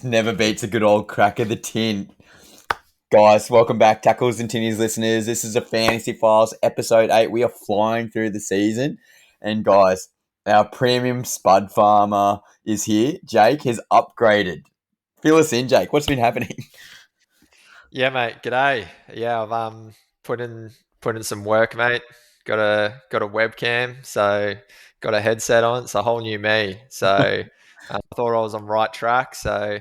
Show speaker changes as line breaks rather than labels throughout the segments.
Never beats a good old crack of the tin. Guys, welcome back, Tackles and Tinnies listeners. This is a Fantasy Files episode 8. We are flying through the season. And guys, our premium Spud Farmer is here. Jake has upgraded. Fill us in, Jake. What's been happening?
Yeah, mate. G'day. Yeah, I've put in put in some work, mate. Got a webcam, so got a headset on. It's a whole new me. So I thought I was on right track. So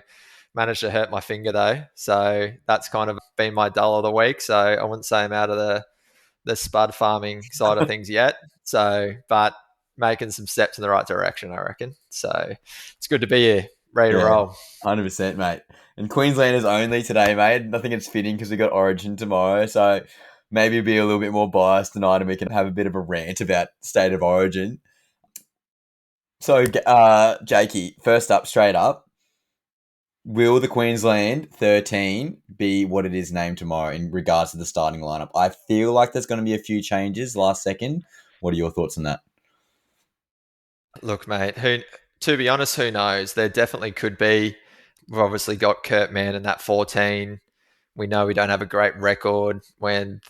managed to hurt my finger though. So that's kind of been my dull of the week. So I wouldn't say I'm out of the spud farming side of things yet. So, but making some steps in the right direction, I reckon. So it's good to be here, ready to
Yeah,
roll.
100%, mate. And Queenslanders only today, mate. I think it's fitting because we got Origin tomorrow. So maybe be a little bit more biased tonight and we can have a bit of a rant about State of Origin. So, Jakey, first up, straight up. Will the Queensland 13 be what it is named tomorrow in regards to the starting lineup? I feel like there's going to be a few changes last second. What are your thoughts on that?
Look, mate, to be honest, who knows? There definitely could be. We've obviously got Kurt Mann in that 14. We know we don't have a great record when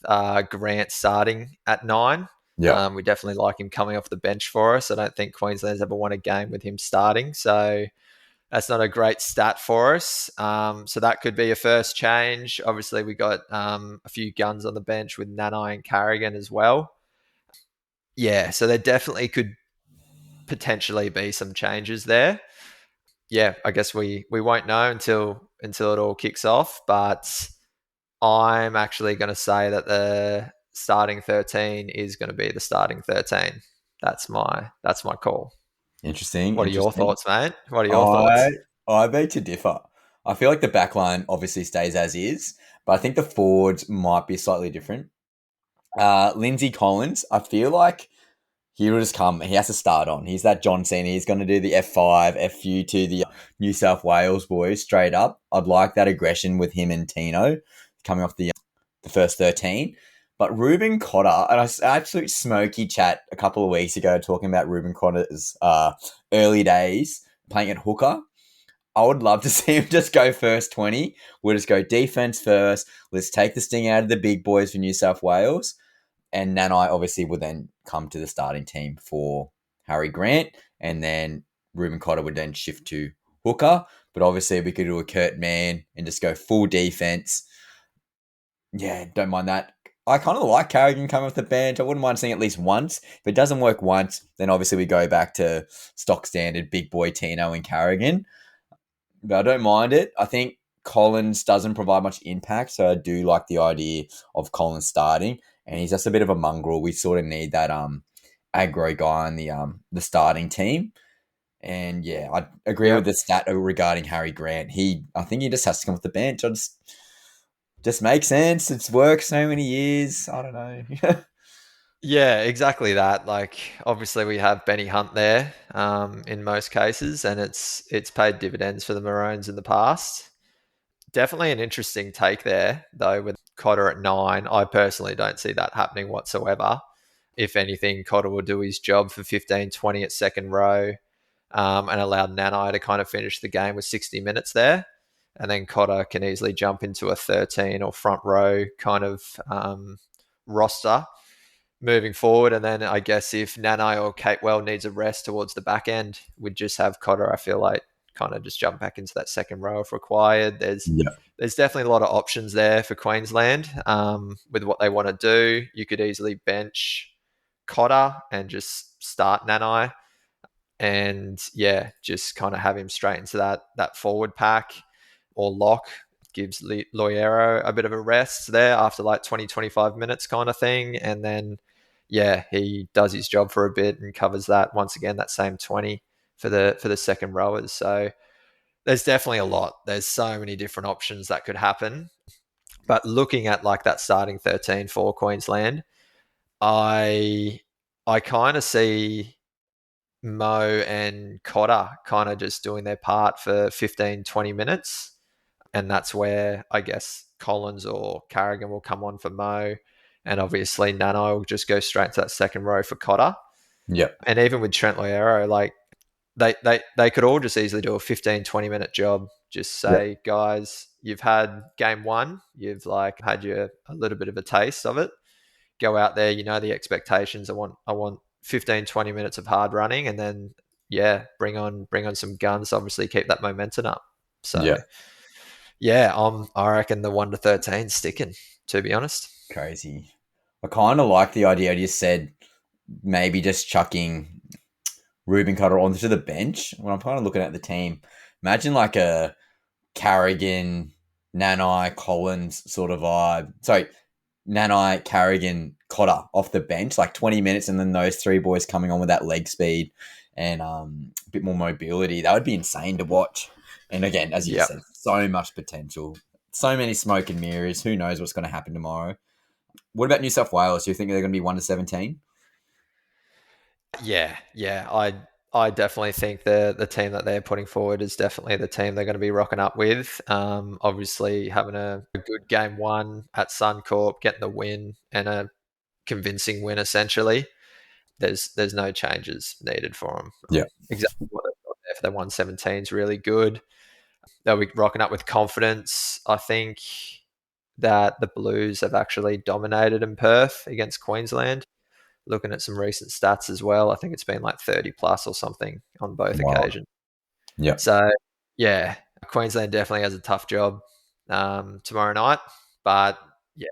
Grant's starting at 9.
Yeah.
We definitely like him coming off the bench for us. I don't think Queensland's ever won a game with him starting. So that's not a great stat for us. So that could be a first change. Obviously, we got a few guns on the bench with Nanai and Carrigan as well. Yeah, so there definitely could potentially be some changes there. Yeah, I guess we won't know until it all kicks off. But I'm actually going to say that the starting 13 is going to be the starting 13. That's my call.
Interesting.
What are your
Interesting.
thoughts, mate? What are your
I
thoughts?
I beg to differ. I feel like the back line obviously stays as is, but I think the forwards might be slightly different. Lindsay Collins, I feel like he will just come. He has to start on. He's that John Cena. He's going to do the F5, FU to the New South Wales boys straight up. I'd like that aggression with him and Tino coming off the first 13. But Ruben Cotter, and I absolute smoky chat a couple of weeks ago talking about Ruben Cotter's early days playing at hooker. I would love to see him just go first 20. We'll just go defense first. Let's take the sting out of the big boys for New South Wales. And Nanai obviously will then come to the starting team for Harry Grant. And then Ruben Cotter would then shift to hooker. But obviously we could do a Kurt Mann and just go full defense. Yeah, don't mind that. I kind of like Carrigan coming off the bench. I wouldn't mind seeing at least once. If it doesn't work once, then obviously we go back to stock standard big boy Tino and Carrigan. But I don't mind it. I think Collins doesn't provide much impact, so I do like the idea of Collins starting. And he's just a bit of a mongrel. We sort of need that aggro guy on the starting team. And yeah, I agree with
Yep.
the stat regarding Harry Grant. I think he just has to come off the bench. I just makes sense. It's worked so many years. I don't know.
Yeah, exactly that. Like, obviously, we have Benny Hunt there in most cases, and it's paid dividends for the Maroons in the past. Definitely an interesting take there, though, with Cotter at 9. I personally don't see that happening whatsoever. If anything, Cotter will do his job for 15, 20 at second row and allow Nanai to kind of finish the game with 60 minutes there. And then Cotter can easily jump into a 13 or front row kind of roster moving forward. And then I guess if Nanai or Catewell needs a rest towards the back end, we'd just have Cotter, I feel like, kind of just jump back into that second row if required.
Yeah.
There's definitely a lot of options there for Queensland with what they want to do. You could easily bench Cotter and just start Nanai, and yeah, just kind of have him straight into that forward pack or lock. Gives Loyero a bit of a rest there after like 20, 25 minutes kind of thing. And then, yeah, he does his job for a bit and covers that once again, that same 20 for the second rowers. So there's definitely a lot. There's so many different options that could happen. But looking at like that starting 13 for Queensland, I I kind of see Mo and Cotter kind of just doing their part for 15, 20 minutes. And that's where I guess Collins or Carrigan will come on for Mo. And obviously Nano will just go straight to that second row for Cotter.
Yeah.
And even with Trent Loiero, like they could all just easily do a 15, 20 minute job Just
Yeah.
say, guys, you've had game one, you've like had a little bit of a taste of it. Go out there, you know the expectations. I want 15, 20 minutes of hard running, and then yeah, bring on some guns. Obviously, keep that momentum up. So
Yeah.
yeah, I reckon the 1 to 13 sticking. To be honest,
Crazy. I kind of like the idea you said, maybe just chucking Ruben Cutter onto the bench. When I'm kind of looking at the team, imagine like a Carrigan, Nanai, Collins sort of vibe. Sorry, Nanai, Carrigan, Cotter off the bench, like 20 minutes, and then those three boys coming on with that leg speed and a bit more mobility. That would be insane to watch. And again, as you just
yeah,
said, so much potential, so many smoke and mirrors. Who knows what's going to happen tomorrow? What about New South Wales? Do you think they're going to be 1 to 17?
yeah. I definitely think the team that they're putting forward is definitely the team they're going to be rocking up with. Obviously, having a good game one at Suncorp, getting the win and a convincing win essentially. There's no changes needed for them.
Yeah.
Exactly what they've got there for their 117 is really good. They'll be rocking up with confidence. I think that the Blues have actually dominated in Perth against Queensland. Looking at some recent stats as well, I think it's been like 30 plus or something on both
Wow.
occasions.
Yeah.
So yeah, Queensland definitely has a tough job tomorrow night, but yeah,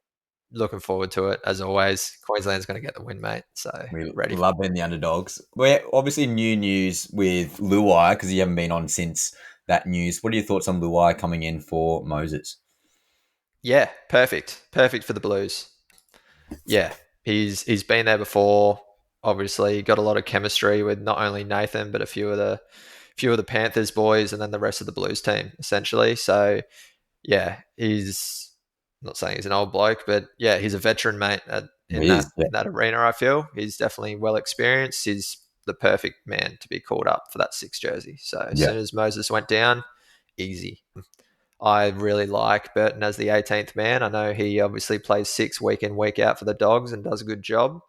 looking forward to it as always. Queensland's going to get the win, mate. So
We
ready.
love being the underdogs. We're obviously new news with Luai because you haven't been on since that news. What are your thoughts on Luai coming in for Moses?
Yeah, perfect for the Blues. Yeah, he's been there before. Obviously, got a lot of chemistry with not only Nathan but a few of the Panthers boys, and then the rest of the Blues team essentially. So yeah, he's not saying he's an old bloke, but yeah, he's a veteran, mate. In
He
that
is. Yeah.
in that arena, I feel he's definitely well experienced. He's the perfect man to be called up for that six jersey. So as
Yeah.
soon as Moses went down, easy. I really like Burton as the 18th man. I know he obviously plays six week in, week out for the Dogs and does a good job.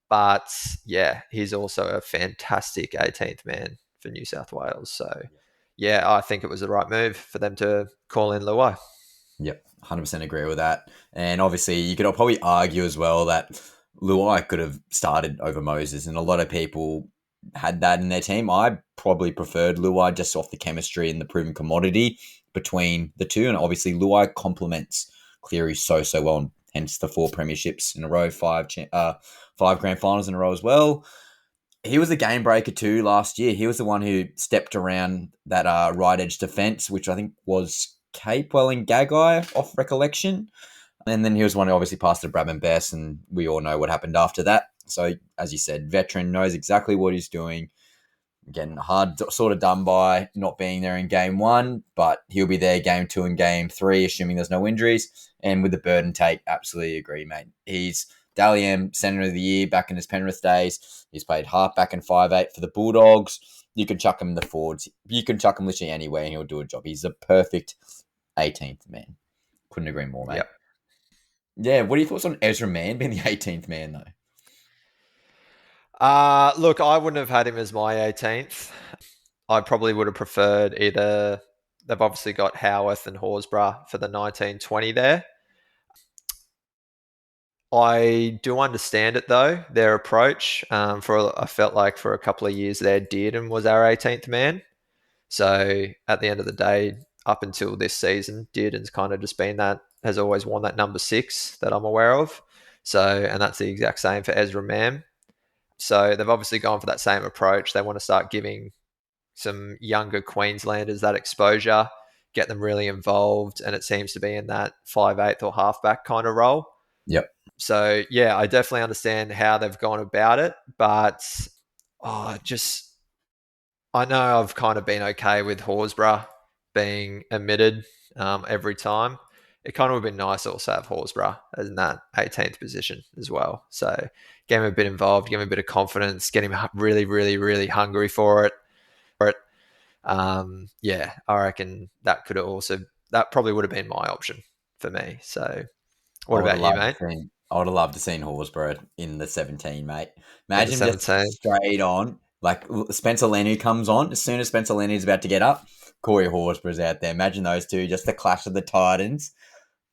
But yeah, he's also a fantastic 18th man for New South Wales. So yeah, I think it was the right move for them to call in Luai.
Yep. 100% agree with that. And obviously, you could probably argue as well that Luai could have started over Moses, and a lot of people had that in their team. I probably preferred Luai just off the chemistry and the proven commodity between the two. And obviously, Luai complements Cleary so well, and hence the 4 premierships in a row, five grand finals in a row as well. He was a game breaker too last year. He was the one who stepped around that right edge defense, which I think was Capewell and Gagai off recollection. And then he was one who obviously passed to Bradman Best, and we all know what happened after that. So, as you said, veteran, knows exactly what he's doing. Again, hard sort of done by not being there in game one, but he'll be there game two and game three, assuming there's no injuries. And with the Burden take, absolutely agree, mate. He's Dally M, Centre of the Year back in his Penrith days. He's played halfback and 5'8" for the Bulldogs. You can chuck him in the forwards. You can chuck him literally anywhere and he'll do a job. He's a perfect 18th man. Couldn't agree more, mate.
Yep.
Yeah, what are your thoughts on Ezra Mann being the 18th man, though?
Look, I wouldn't have had him as my 18th. I probably would have preferred either. They've obviously got Howarth and Horsburgh for the 1920 there. I do understand it though, their approach. I felt like for a couple of years there, Dearden was our 18th man. So at the end of the day, up until this season, Dearden's kind of just been has always worn that number 6 that I'm aware of. So, and that's the exact same for Ezra Mam. So they've obviously gone for that same approach. They want to start giving some younger Queenslanders that exposure, get them really involved, and it seems to be in that 5'8" or halfback kind of role.
Yep.
So yeah, I definitely understand how they've gone about it, but I know I've kind of been okay with Horsburgh being omitted every time. It kind of would have been nice to also have Horsburgh in that 18th position as well. So get him a bit involved, give him a bit of confidence, get him really, really, really hungry for it. Yeah, I reckon that probably would have been my option for me. So what about you, mate?
I would have loved to seen Horsburgh in the 17, mate.
In the
Imagine just
17?
straight on, like Spencer Leniu comes on. As soon as Spencer Leniu is about to get up, Corey Horsburgh's out there. Imagine those two, just the clash of the Titans.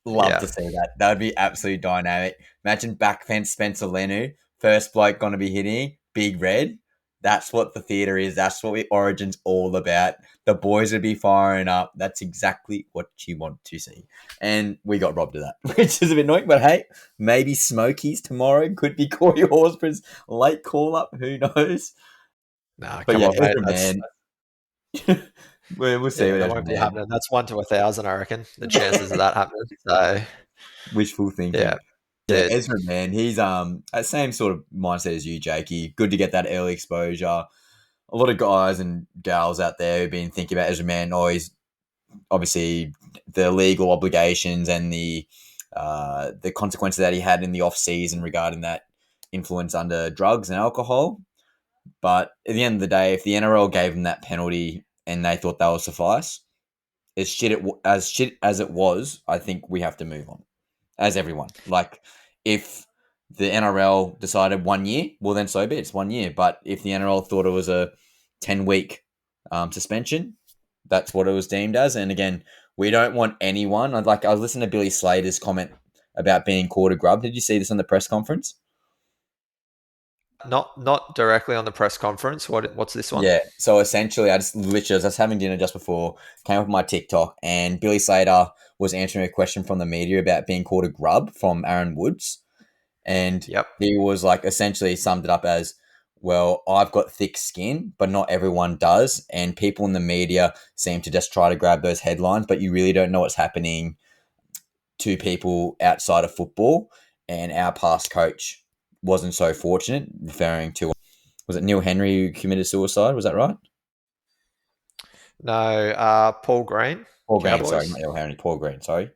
Love
Yeah.
to see that. That would be absolutely dynamic. Imagine back fence Spencer Lenu, first bloke going to be hitting, Big Red. That's what the theatre is. That's what Origin's all about. The boys would be firing up. That's exactly what you want to see. And we got robbed of that, which is a bit annoying. But hey, maybe Smokies tomorrow could be Corey Horsburgh's late call up. Who knows?
Nah,
But
come
yeah,
on, mate.
Ezra, man. We'll see
Yeah,
with
that
Ezra,
won't be
man.
happening. That's 1 to 1,000, I reckon. The chances of that happening. So
Wishful thinking.
yeah,
Yeah,
it.
Ezra, man, he's that same sort of mindset as you, Jakey. Good to get that early exposure. A lot of guys and gals out there who've been thinking about Ezra, man. Oh, he's obviously the legal obligations and the consequences that he had in the off season regarding that influence under drugs and alcohol. But at the end of the day, if the NRL gave him that penalty and they thought that would suffice, as shit as it was, I think we have to move on as everyone. Like, if the NRL decided 1 year, well, then so be it. It's 1 year. But if the NRL thought it was a 10-week suspension, that's what it was deemed as. And again, we don't want anyone. I was listening to Billy Slater's comment about being caught a grub. Did you see this on the press conference?
Not directly on the press conference. What's this one?
Yeah. So essentially, I was having dinner just before, came up with my TikTok, and Billy Slater was answering a question from the media about being called a grub from Aaron Woods. And
Yep.
he was like, essentially summed it up as, well, I've got thick skin, but not everyone does. And people in the media seem to just try to grab those headlines, but you really don't know what's happening to people outside of football. And our past coach wasn't so fortunate, referring to, was it Neil Henry who committed suicide? Was that right?
No, Paul Green,
Paul Green, sorry,
Cowboys.
not Neil Henry, Paul Green, sorry.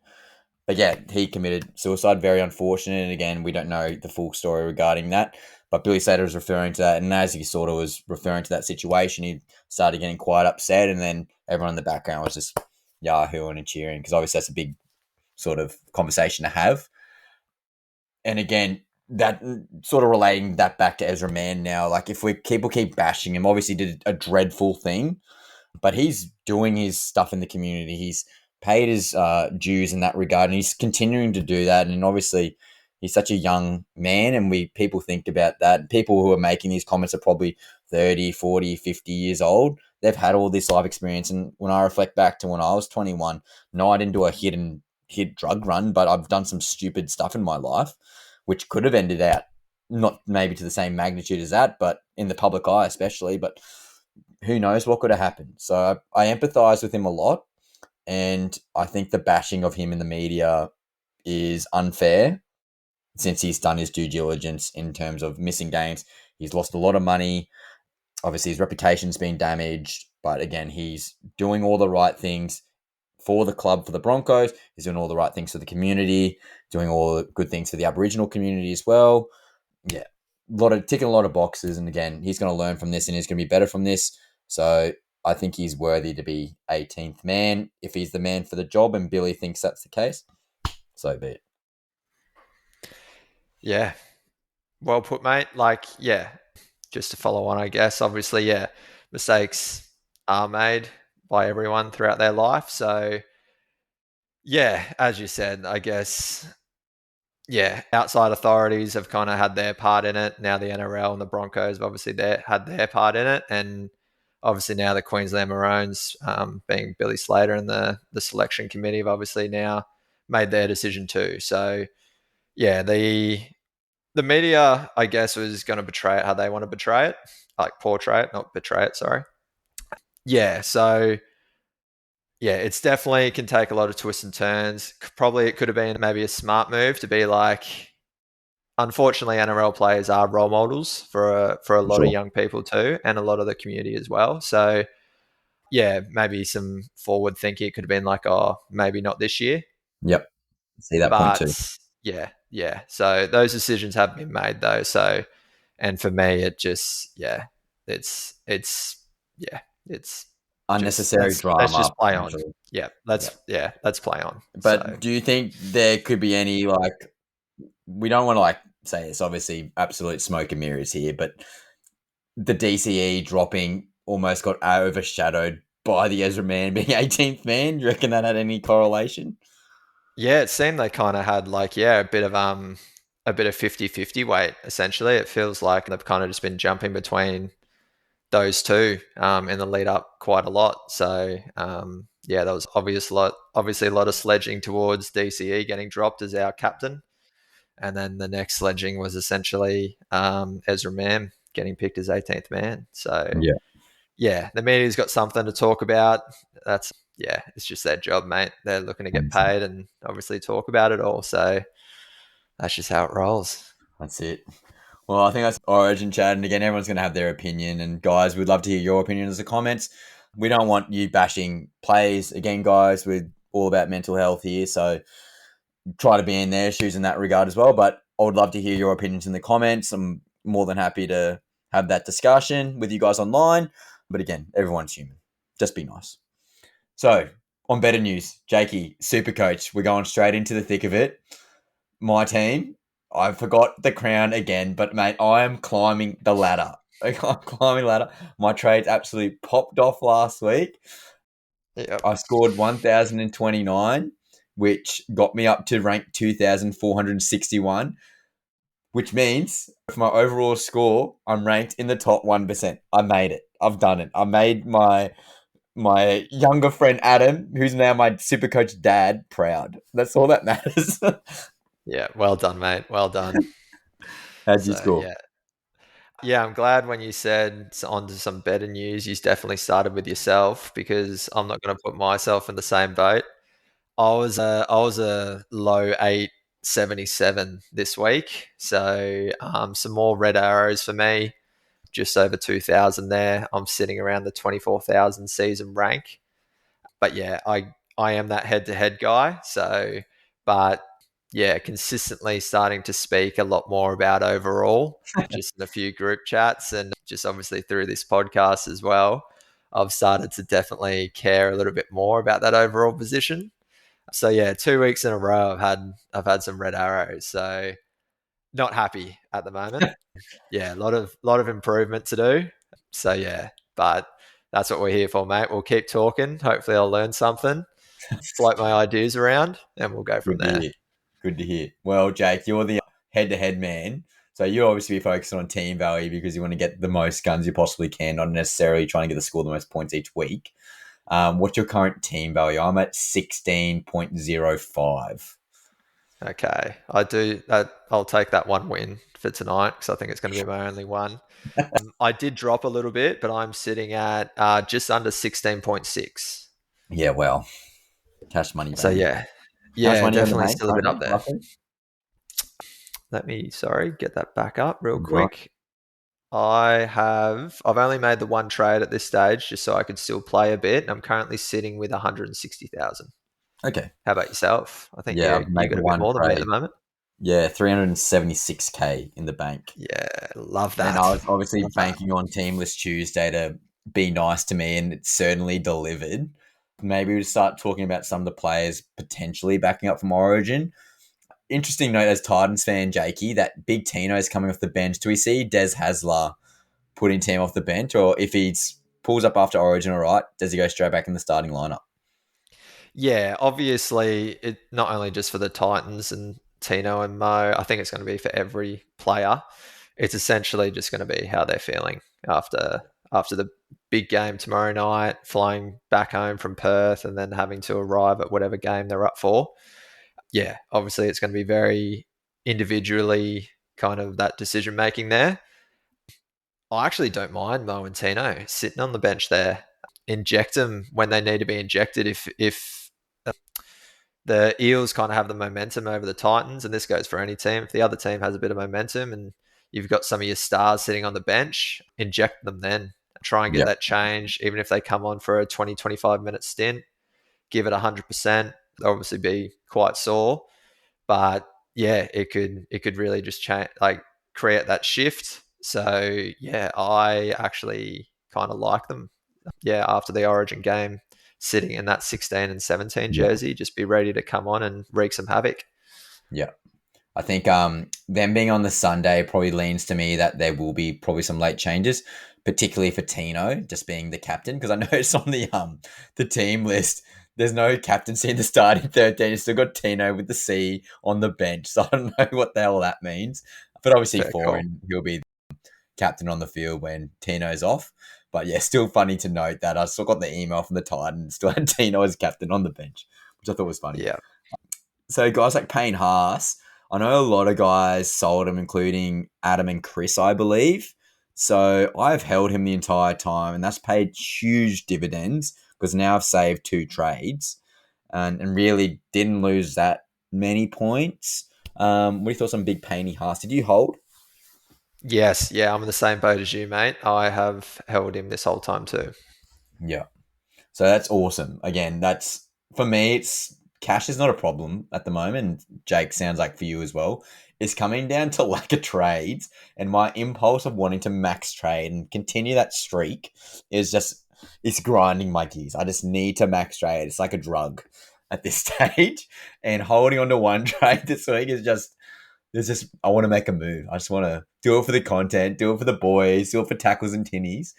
But yeah, he committed suicide. Very unfortunate. And again, we don't know the full story regarding that. But Billy Slater was referring to that. And as he sort of was referring to that situation, he started getting quite upset. And then everyone in the background was just yahooing and cheering, because obviously that's a big sort of conversation to have. And again, that sort of relating that back to Ezra Mann now, like if people keep bashing him, obviously did a dreadful thing, but he's doing his stuff in the community. He's paid his dues in that regard, and he's continuing to do that. And obviously, he's such a young man, and people think about that. People who are making these comments are probably 30, 40, 50 years old. They've had all this life experience. And when I reflect back to when I was 21, no, I didn't do a hit drug run, but I've done some stupid stuff in my life, which could have ended out not maybe to the same magnitude as that, but in the public eye especially. But who knows what could have happened. So I empathize with him a lot. And I think the bashing of him in the media is unfair, since he's done his due diligence in terms of missing games. He's lost a lot of money. Obviously, his reputation's been damaged. But again, he's doing all the right things for the club, for the Broncos. He's doing all the right things for the community, doing all the good things for the Aboriginal community as well. Yeah, ticking a lot of boxes. And again, he's going to learn from this, and he's going to be better from this. So I think he's worthy to be 18th man if he's the man for the job, and Billy thinks that's the case. So be it.
Yeah, well put, mate. Like, yeah, just to follow on, I guess. Obviously, yeah, mistakes are made by everyone throughout their life. So, yeah, as you said, I guess, yeah, outside authorities have kind of had their part in it. Now the NRL and the Broncos have obviously had their part in it. And obviously now the Queensland Maroons, being Billy Slater and the selection committee, have obviously now made their decision too. So, yeah, the media, I guess, was going to betray it how they want to betray it, like portray it, not betray it, sorry. Yeah, so yeah, it's definitely can take a lot of twists and turns. Probably it could have been maybe a smart move to be like, unfortunately, NRL players are role models for a lot of young people too, and a lot of the community as well. So yeah, maybe some forward thinking. It could have been like, oh, maybe not this year,
Yep. See that point too.
but yeah. So those decisions have been made though. So, and for me, it just it's yeah, it's just
Unnecessary
let's
drama,
just play on.
potentially.
Yeah,
Yep.
let's play on.
But
So
do you think there could be any, we don't want to say it's obviously absolute smoke and mirrors here, but the DCE dropping almost got overshadowed by the Ezra man being 18th man. Do you reckon that had any correlation?
Yeah, it seemed they kind of had like, yeah, a bit of 50-50 weight, essentially. It feels like they've kind of just been jumping between those two in the lead up quite a lot. So yeah, there was obviously a lot of sledging towards DCE getting dropped as our captain. And then the next sledging was essentially Ezra Mam getting picked as 18th man. So
Yeah.
yeah, the media's got something to talk about. Yeah, it's just their job, mate. They're looking to get paid and obviously talk about it all. So that's just how it rolls.
That's it. Well, I think that's Origin chat. And again, everyone's going to have their opinion. And guys, we'd love to hear your opinion in the comments. We don't want you bashing plays. Again, guys, we're all about mental health here. So try to be in their shoes in that regard as well. But I would love to hear your opinions in the comments. I'm more than happy to have that discussion with you guys online. But again, everyone's human. Just be nice. So, on better news, Jakey, SuperCoach, we're going straight into the thick of it. My team, I forgot the crown again, but mate, I am climbing the ladder. I'm climbing the ladder. My trades absolutely popped off last week.
Yep.
I scored 1,029, which got me up to rank 2,461, which means for my overall score, I'm ranked in the top 1%. I made it. I've done it. I made my younger friend Adam, who's now my SuperCoach dad, proud. That's all that matters.
Yeah, well done, mate. Well done.
How'd you
So
score?
yeah. Yeah, I'm glad when you said on to some better news, you definitely started with yourself because I'm not going to put myself in the same boat. I was a low 877 this week, so some more red arrows for me, just over 2,000 there. I'm sitting around the 24,000 season rank, but yeah, I am that head to head guy. So, but yeah, consistently starting to speak a lot more about overall, just in a few group chats and just obviously through this podcast as well. I've started to definitely care a little bit more about that overall position. So yeah, 2 weeks in a row I've had some red arrows. So not happy at the moment. Yeah, a lot of improvement to do. So yeah, but that's what we're here for, mate. We'll keep talking. Hopefully I'll learn something, float my ideas around, and we'll go from
Good to
there.
hear. Good to hear. Well, Jake, you're the head-to-head man. So you obviously be focused on team value because you want to get the most guns you possibly can, not necessarily trying to get the score the most points each week. What's your current team value? I'm at 16.05.
Okay, I do that. I'll take that one win for tonight because I think it's going to be my only one. I did drop a little bit, but I'm sitting at just under 16.6.
Yeah, well, cash money,
So
baby.
yeah,
Cash
yeah,
money on the
definitely
bank
still a bit up
currently,
there.
roughly.
Let me, sorry, get that back up real
Right.
quick. I've only made the one trade at this stage just so I could still play a bit. I'm currently sitting with 160,000.
Okay.
How about yourself? I think
Yeah, I've
you
made
got a bit
one
more than me at the
trade.
moment.
Yeah, 376K in the bank.
Yeah, love
And
that.
I was obviously
Love that.
banking on Teamless Tuesday to be nice to me, and it certainly delivered. Maybe we start talking about some of the players potentially backing up from Origin. Interesting note as Titans fan, Jakey, that Big Tino is coming off the bench. Do we see Des Hasler putting team off the bench, or if he pulls up after Origin, all right, does he go straight back in the starting lineup?
Yeah, obviously, it not only just for the Titans and Tino and Mo. I think it's going to be for every player. It's essentially just going to be how they're feeling after the big game tomorrow night, flying back home from Perth, and then having to arrive at whatever game they're up for. Yeah, obviously, it's going to be very individually kind of that decision making there. I actually don't mind Mo and Tino sitting on the bench there. Inject them when they need to be injected. If the Eels kind of have the momentum over the Titans, and this goes for any team. If the other team has a bit of momentum and you've got some of your stars sitting on the bench, inject them then. Try and get
Yeah,
that change, even if they come on for a 20, 25-minute stint, give it 100%. They'll obviously be quite sore, but yeah, it could really just change, like create that shift. So yeah, I actually kind of like them. Yeah, after the Origin game, sitting in that 16 and 17
yeah,
jersey, just be ready to come on and wreak some havoc.
yeah. I think them being on the Sunday probably leans to me that there will be probably some late changes. particularly for Tino just being the captain, because I noticed on the team list there's no captaincy in the starting 13. You still got Tino with the C on the bench, so I don't know what the hell that means. But obviously,
Fair call.
he'll be captain on the field when Tino's off. But yeah, still funny to note that I still got the email from the Titans, still had Tino as captain on the bench, which I thought was funny.
Yeah.
So guys like Payne Haas, I know a lot of guys sold him, including Adam and Chris, I believe. So I've held him the entire time, and that's paid huge dividends because now I've saved 2 trades and really didn't lose that many points. What are your thoughts on Big Payne Haas? Did you hold?
Yes. Yeah. I'm in the same boat as you, mate. I have held him this whole time too.
Yeah. So that's awesome. Again, that's for me. It's cash is not a problem at the moment. Jake, sounds like for you as well. It's coming down to lack of trades, and my impulse of wanting to max trade and continue that streak is just it's grinding my gears. I just need to max trade. It's like a drug at this stage, and holding on to one trade this week is just there's just I want to make a move. I just want to do it for the content, do it for the boys, do it for tackles and tinnies.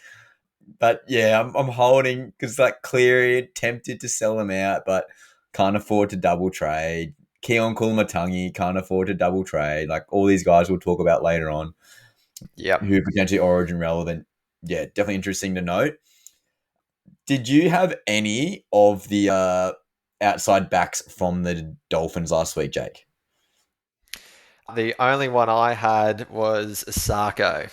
But yeah, I'm holding because like Cleary tempted to sell him out, but can't afford to double trade. Keon Kulumatangi can't afford to double trade. Like all these guys we'll talk about later on
Yep.
who are potentially origin relevant. Yeah, definitely interesting to note. Did you have any of the outside backs from the Dolphins last week, Jake?
The only one I had was Sarko.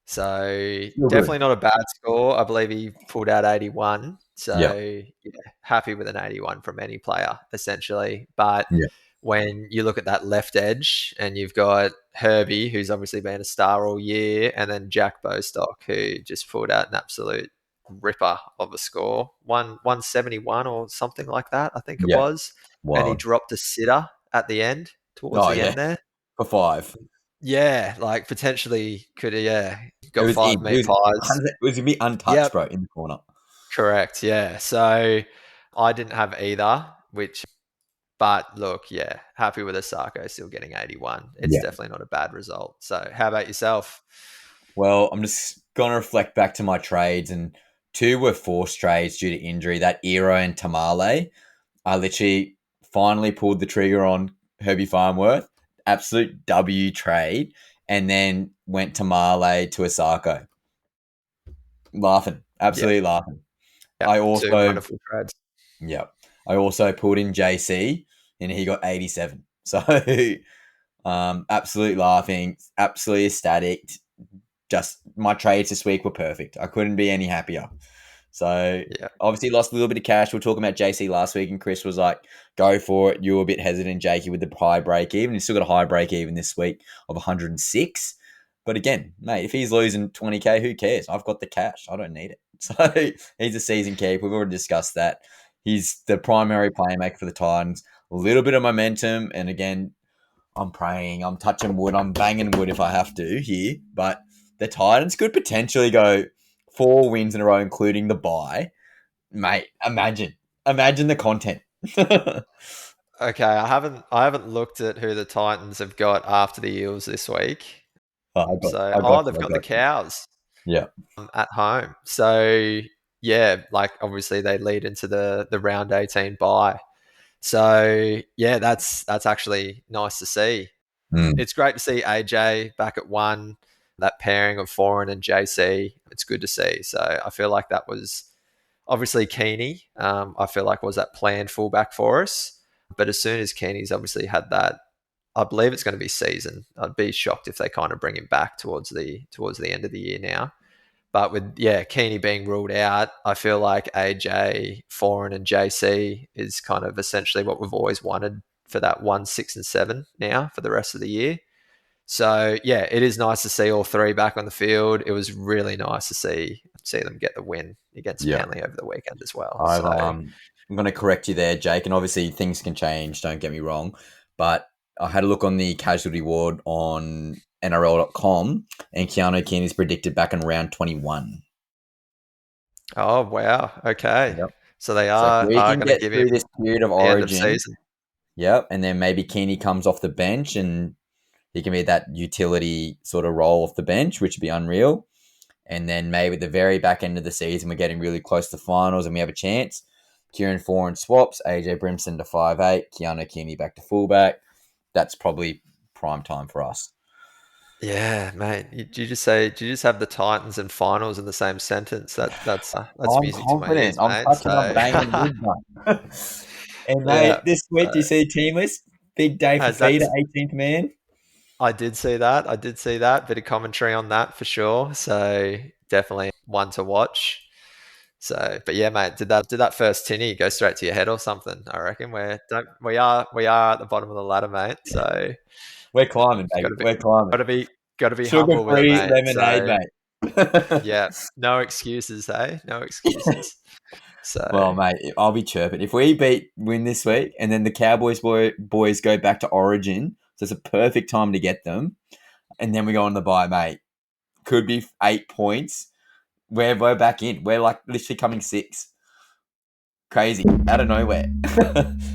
So
You're good.
definitely not a bad score. I believe he pulled out 81.
Yeah.
So yeah, happy with an 81 from any player, essentially. But
Yeah.
when you look at that left edge and you've got Herbie, who's obviously been a star all year, and then Jack Bostock, who just pulled out an absolute ripper of a score. 171 or something like that, I think it
Yeah.
was. And he
Wild.
dropped a sitter at the end, towards
Oh
the
yeah.
end there.
For 5.
Yeah, like potentially could have, yeah,
It
got
was
five
in.
meat pies.
It was gonna be untouched,
Yep,
bro, in the corner.
correct. Yeah. So I didn't have either, but look, yeah, happy with Osako still getting 81. It's
Yeah.
definitely not a bad result. So how about yourself?
Well, I'm just gonna reflect back to my trades, and 2 were forced trades due to injury. That Ero and Tamale. I literally finally pulled the trigger on Herbie Farmworth. Absolute W trade, and then went Tamale to Osako. Laughing,
Yeah,
absolutely laughing.
yeah,
I
two
also,
wonderful trades.
yeah, I also pulled in JC, and he got 87. So, absolute laughing, absolutely ecstatic. Just my trades this week were perfect. I couldn't be any happier. So
Yeah,
obviously lost a little bit of cash. We were talking about JC last week, and Chris was like, "Go for it." You were a bit hesitant, Jakey, with the high break even. He's still got a high break even this week of 106. But again, mate, if he's losing 20K, who cares? I've got the cash. I don't need it. So he's a season keep. We've already discussed that. He's the primary playmaker for the Titans. A little bit of momentum, and again, I'm praying, I'm touching wood, I'm banging wood if I have to here. But the Titans could potentially go 4 wins in a row, including the bye. Mate, imagine the content.
okay. I haven't looked at who the Titans have got after the Eels this week. So,
I got
they've
you, I
got the
got you.
Cows
Yeah,
at home. So yeah, like obviously they lead into the round 18 bye. So yeah, that's actually nice to see.
mm.
It's great to see AJ back at one. That pairing of Foreign and JC, it's good to see. So I feel like that was obviously Keeney. I feel like was that planned fullback for us. But as soon as Keeney's obviously had that, I believe it's going to be season. I'd be shocked if they kind of bring him back towards the end of the year now. But with Keeney being ruled out, I feel like AJ, Foreign, and JC is kind of essentially what we've always wanted for that 1, 6, and 7 now for the rest of the year. So yeah, it is nice to see all 3 back on the field. It was really nice to see them get the win against
Yeah.
Manly over the weekend as well.
I've
So
I'm going to correct you there, Jake, and obviously things can change. Don't get me wrong, but I had a look on the casualty ward on NRL.com, and Keanu Keane is predicted back in round 21.
oh wow, okay.
Yep.
So they
So if
are
we
are
can
going to
get
give
through
him
this period of
the end of
Origin,
season.
yep, and then maybe Keeney comes off the bench and he can be that utility sort of role off the bench, which would be unreal. And then maybe at the very back end of the season, we're getting really close to finals and we have a chance. Kieran Foran swaps, AJ Brimson to 5'8", Keanu Kearney back to fullback. That's probably prime time for us.
Yeah, mate. Did you just have the Titans and finals in the same sentence? That's
I'm
music to my
confident.
ears,
I'm
mate.
touching my
So
banging wood, mate. And
yeah,
mate, this week, do you see team list? Big day for feeder,
that's
18th man.
I did see that. I did see that. Bit of commentary on that for sure. So definitely one to watch. So, but yeah, mate, did that first tinny go straight to your head or something? I reckon we are at the bottom of the ladder, mate. So
We're climbing,
got
baby.
to be
We're climbing.
got to be got to be humble with it,
Sugar-free
mate.
lemonade,
So
mate.
yeah, no excuses, hey, no excuses.
Well,
So
mate, I'll be chirping. If we win this week, and then the Cowboys boys go back to Origin, so it's a perfect time to get them. And then we go on the bye, mate. Could be 8 points. We're back in. We're like literally coming 6. Crazy out of nowhere.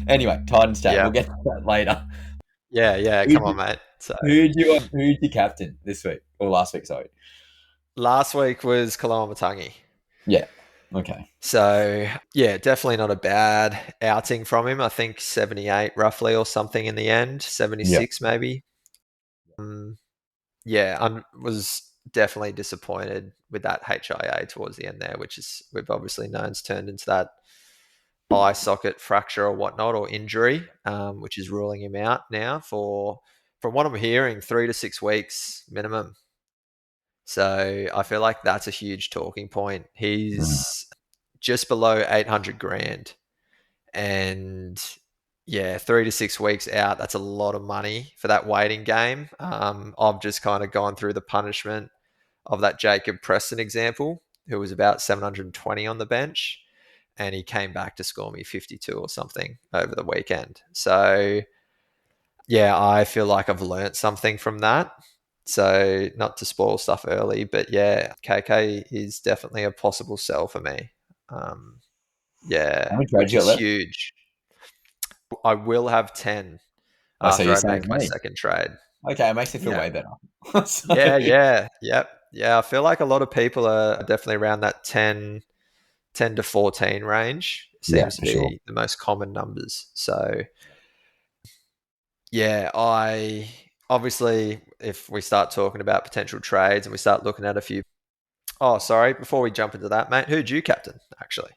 Anyway, Titans chat.
yeah,
We'll get to that later.
yeah.
Who'd
Come on,
you,
mate. So
who'd you captain this week or last week? Sorry.
last week was Kalamatangi.
Yeah. Okay.
So yeah, definitely not a bad outing from him. I think 78 roughly or something in the end,
Yeah.
76 maybe. Um, yeah, I was definitely disappointed with that HIA towards the end there, which is we've obviously known's turned into that eye socket fracture or whatnot or injury, which is ruling him out now for, from what I'm hearing, 3 to 6 weeks minimum. So I feel like that's a huge talking point.
Mm.
He's just below 800 grand. And yeah, 3 to 6 weeks out, that's a lot of money for that waiting game. I've just kind of gone through the punishment of that Jacob Preston example, who was about 720 on the bench, and he came back to score me 52 or something over the weekend. So yeah, I feel like I've learnt something from that. So not to spoil stuff early, but yeah, KK is definitely a possible sell for me. Um,
How
yeah,
many trades
which
you got
is
left?
huge. I will have 10
Oh, so
after
you're
I
saying
make my
me.
second trade.
Okay, it makes me feel
Yeah.
way better. So,
Yeah, yeah, yep. Yeah, I feel like a lot of people are definitely around that 10 to 14 range.
yeah,
Seems to
for sure.
be the most common numbers. So, yeah, I obviously, if we start talking about potential trades and we start looking at a few. Oh, sorry, before we jump into that, mate, who'd you captain, actually?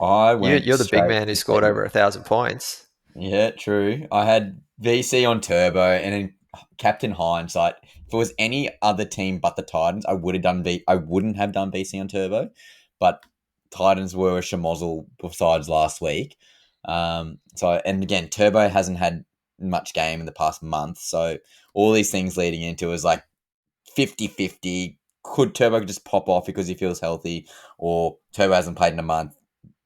I
You,
went
you're the big
straight
man who
to
scored
Teddy.
over 1,000 points.
Yeah, true. I had VC on turbo and then Captain Hindsight. If it was any other team but the Titans, I wouldn't have done VC on turbo. But Titans were a schmozzle besides last week. And again, Turbo hasn't had much game in the past month. So all these things leading into is like 50-50. Could Turbo just pop off because he feels healthy, or Turbo hasn't played in a month?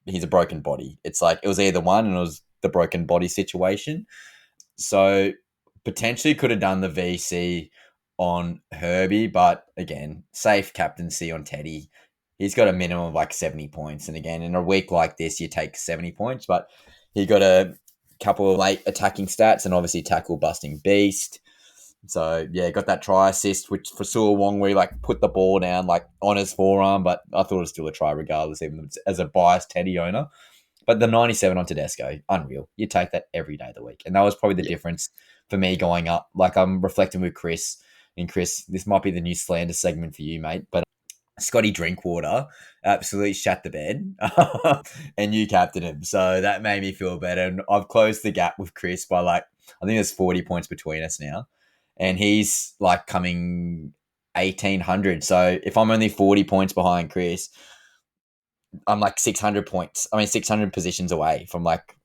He's a broken body. It's like it was either one, and it was the broken body situation. So potentially could have done the VC on Herbie, but again, safe captaincy on Teddy. He's got a minimum of like 70 points. And again, in a week like this, you take 70 points, but he got a couple of late attacking stats and obviously tackle busting beast. So yeah, got that try assist, which for Sua Wong, where he like put the ball down like on his forearm, but I thought it was still a try regardless, even as a biased Teddy owner. But the 97 on Tedesco, unreal. You take that every day of the week. And that was probably the
Yeah,
difference for me going up. Like I'm reflecting with Chris. And Chris, this might be the new slander segment for you, mate. But Scotty Drinkwater absolutely shat the bed and you captained him. So that made me feel better. And I've closed the gap with Chris by like, I think there's 40 points between us now. And he's like coming 1,800. So if I'm only 40 points behind Chris, I'm like 600 points. I mean, 600 positions away from like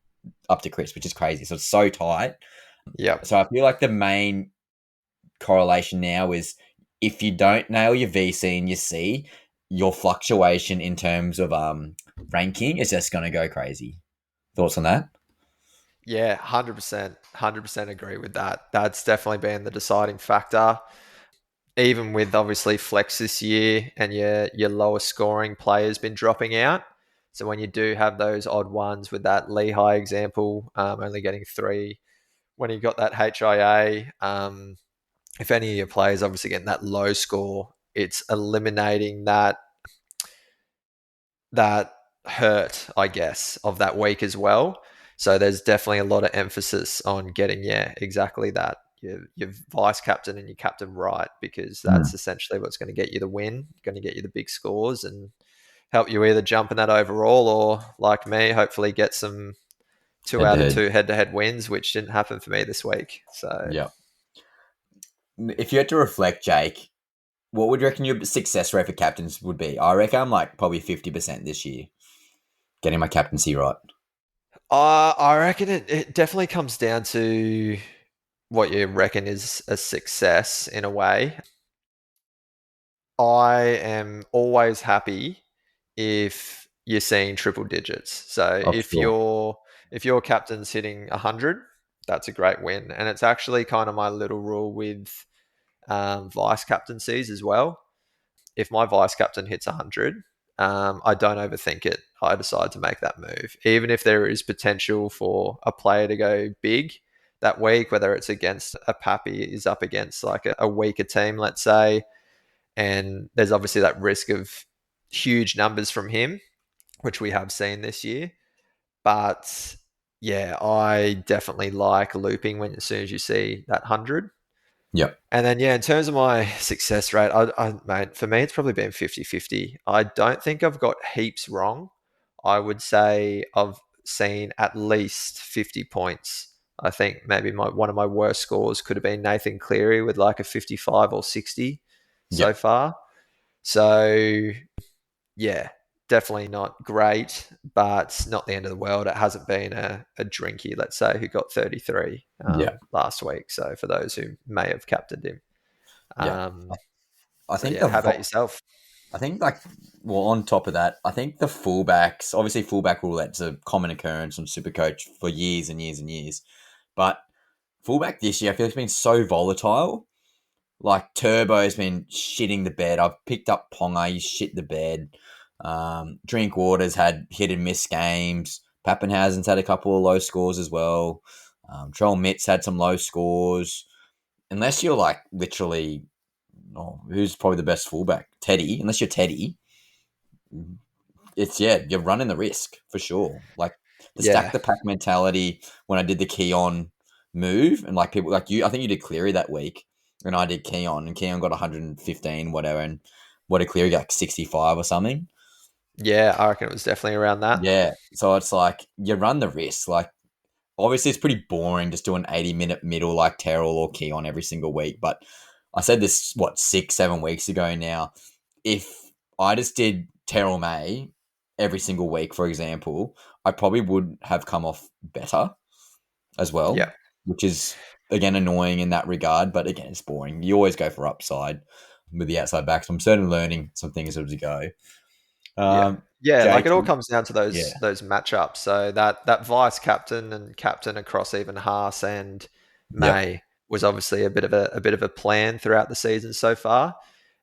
up to Chris, which is crazy. So it's so tight.
yep.
So I feel like the main correlation now is if you don't nail your VC and your C, your fluctuation in terms of ranking is just going to go crazy. Thoughts on that?
Yeah, 100%. 100% agree with that. That's definitely been the deciding factor. Even with obviously flex this year and your lower scoring players been dropping out. So when you do have those odd ones with that Lehigh example, only getting 3, when you got that HIA, if any of your players obviously getting that low score, it's eliminating that hurt, I guess, of that week as well. So there's definitely a lot of emphasis on getting, exactly that. Your vice captain and your captain right, because that's essentially what's going to get you the win, going to get you the big scores and help you either jump in that overall or, like me, hopefully get some two
Head to
out of
head.
two head-to-head wins, which didn't happen for me this week. So
Yeah. If you had to reflect, Jake, what would you reckon your success rate for captains would be? I reckon I'm like probably 50% this year, getting my captaincy right.
I reckon it definitely comes down to what you reckon is a success in a way. I am always happy if you're seeing triple digits. So
Oh, sure.
if your captain's hitting 100, that's a great win. And it's actually kind of my little rule with vice captaincies as well. If my vice captain hits 100, I don't overthink it. I decide to make that move, even if there is potential for a player to go big that week, whether it's against a Pappy is up against like a weaker team, let's say, and there's obviously that risk of huge numbers from him, which we have seen this year. But yeah, I definitely like looping when as soon as you see that 100.
Yep.
And then, in terms of my success rate, mate, for me, it's probably been 50-50. I don't think I've got heaps wrong. I would say I've seen at least 50 points. I think maybe one of my worst scores could have been Nathan Cleary with like a 55 or 60 so
Yep.
far. So, yeah, definitely not great, but not the end of the world. It hasn't been a drinky, let's say, who got 33
Yeah.
last week. So, for those who may have captained him.
Yeah. I
So
think
yeah,
the
how about yourself?
I think like well on top of that, I think the fullbacks, obviously fullback roulette's a common occurrence on SuperCoach for years and years and years. But fullback this year I feel it's been so volatile. Like Turbo's been shitting the bed. I've picked up Ponga, he's shit the bed. Drinkwater's had hit and miss games. Pappenhausen's had a couple of low scores as well. Trell Mitts had some low scores. Unless you're like literally, who's probably the best fullback? Teddy. Unless you're Teddy, you're running the risk for sure. Like the stack
Yeah,
the pack mentality when I did the Keon move and like people like you, I think you did Cleary that week and I did Keon and Keon got 115, whatever. And what did Cleary get, like 65 or something?
yeah, I reckon it was definitely around that.
Yeah. So it's like you run the risk. Like obviously it's pretty boring just doing 80-minute middle like Terrell or Keon every single week. But I said this, 6-7 weeks ago now. If I just did Terrell May every single week, for example, I probably would have come off better as well,
Yeah,
which is again annoying in that regard. But again, it's boring. You always go for upside with the outside backs. I'm certainly learning some things as we go.
yeah,
Um,
yeah. Like
Jake,
it all comes down to
yeah,
those matchups. So that vice captain and captain across even Haas and
yep,
May was obviously a bit of a plan throughout the season so far,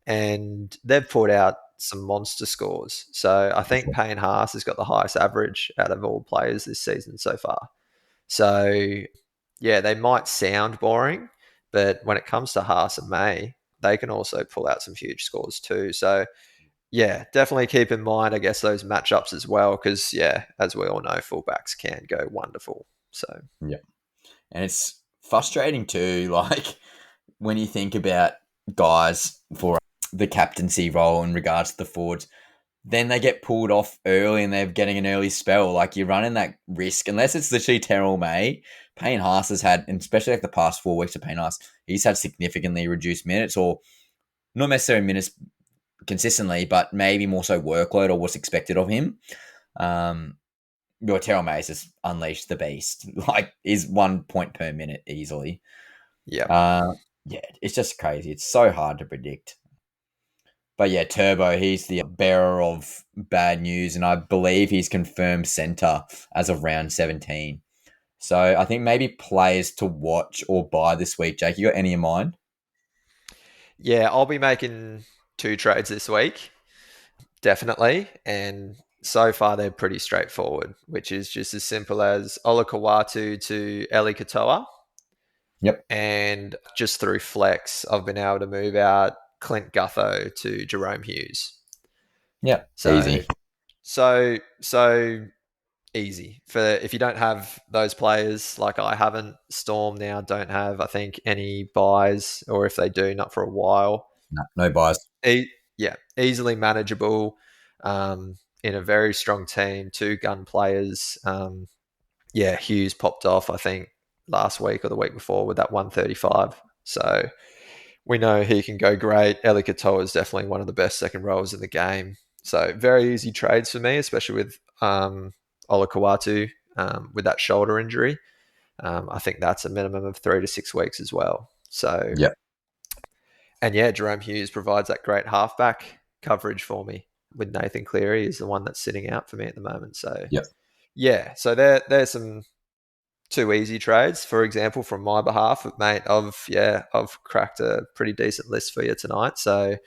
and they've put out some monster scores. So I
for
think
sure.
Payne Haas has got the highest average out of all players this season so far. So yeah, they might sound boring, but when it comes to Haas and May, they can also pull out some huge scores too. So yeah, definitely keep in mind, I guess, those matchups as well, because yeah, as we all know, fullbacks can go wonderful. So
Yeah, and it's frustrating too. Like when you think about guys for the captaincy role in regards to the forwards, then they get pulled off early and they're getting an early spell. Like you're running that risk, unless it's literally Terrell May. Payne Haas has had, and especially like the past 4 weeks of Payne Haas, he's had significantly reduced minutes, or not necessarily minutes consistently, but maybe more so workload or what's expected of him. Your Terrell May's just unleashed the beast. Like he's 1 point per minute easily.
yeah,
Uh, yeah, it's just crazy. It's so hard to predict. But yeah, Turbo, he's the bearer of bad news, and I believe he's confirmed centre as of round 17. So I think maybe players to watch or buy this week. Jake, you got any in mind?
yeah. I'll be making 2 trades this week, definitely, and so far they're pretty straightforward, which is just as simple as Ola Kawatu to Eli Katoa.
Yep.
And just through flex, I've been able to move out Clint Gutho to Jerome Hughes.
Yep.
So,
Easy.
so easy for if you don't have those players like I haven't. Storm now don't have, I think, any buys, or if they do, not for a while.
No, no buys.
Yeah, easily manageable. In a very strong team, two gun players. Yeah, Hughes popped off, I think, last week or the week before with that 135. So we know he can go great. Eli Katoa is definitely one of the best second rowers in the game. So very easy trades for me, especially with Ola Kawatu with that shoulder injury. I think that's a minimum of 3 to 6 weeks as well. So,
Yep.
and yeah, Jerome Hughes provides that great halfback coverage for me with Nathan Cleary is the one that's sitting out for me at the moment. So,
Yep.
yeah, so there's some two easy trades. For example, from my behalf, mate, I've cracked a pretty decent list for you tonight. So,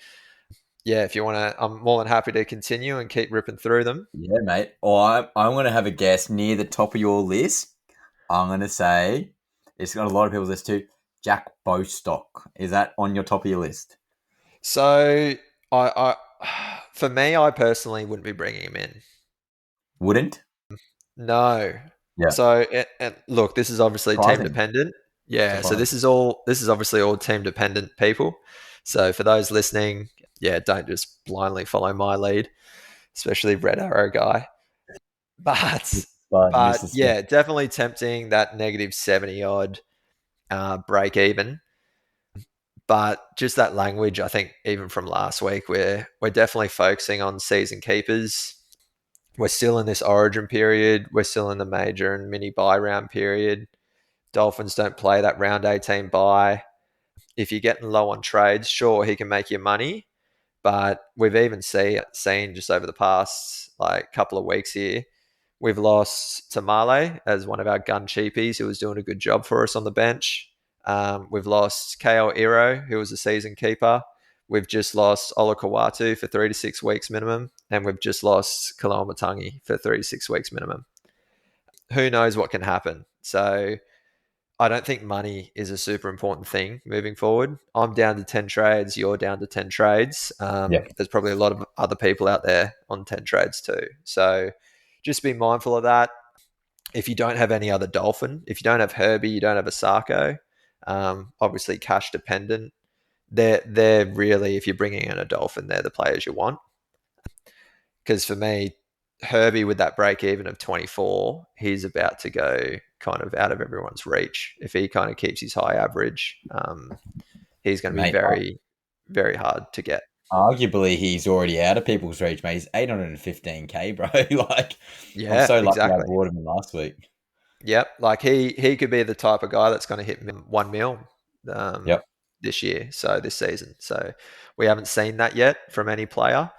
yeah, if you want to, I'm more than happy to continue and keep ripping through them.
Yeah, mate. I'm going to have a guess near the top of your list. I'm going to say it's got a lot of people's list too. Jack Bostock. Is that on your top of your list?
So, I for me, I personally wouldn't be bringing him in.
Wouldn't?
No.
Yeah.
So, and look, this is obviously team
Surprising.
dependent. Yeah. So
Surprising.
this is obviously all team dependent people. So for those listening, yeah, don't just blindly follow my lead, especially Red Arrow guy. But
But
but
Mr. Spud.
yeah, definitely tempting that negative 70 odd break even. But just that language, I think, even from last week, we're definitely focusing on season keepers. We're still in this origin period. We're still in the major and mini buy round period. Dolphins don't play that round 18 buy. If you're getting low on trades, sure, he can make you money. But we've even seen just over the past like couple of weeks here, we've lost Tamale as one of our gun cheapies who was doing a good job for us on the bench. We've lost KL Iro, who was a season keeper. We've just lost Ola Kawatu for 3 to 6 weeks minimum. And we've just lost Kaloa Matangi for 3 to 6 weeks minimum. Who knows what can happen? So I don't think money is a super important thing moving forward. I'm down to 10 trades. You're down to 10 trades.
Yeah.
There's probably a lot of other people out there on 10 trades too. So just be mindful of that. If you don't have any other Dolphin, if you don't have Herbie, you don't have a Sarko, obviously cash dependent. They're really, if you're bringing in a Dolphin, they're the players you want. Because for me, Herbie with that break even of 24, he's about to go kind of out of everyone's reach. If he kind of keeps his high average, he's going to be
Mate,
very, very hard to get.
arguably he's already out of people's reach, mate. He's 815K, bro. Like, I'm
Yeah,
so lucky I
exactly.
bought him in last week.
Yep, like he could be the type of guy that's going to hit 1 mil
Yep.
this year, so this season. So we haven't seen that yet from any player.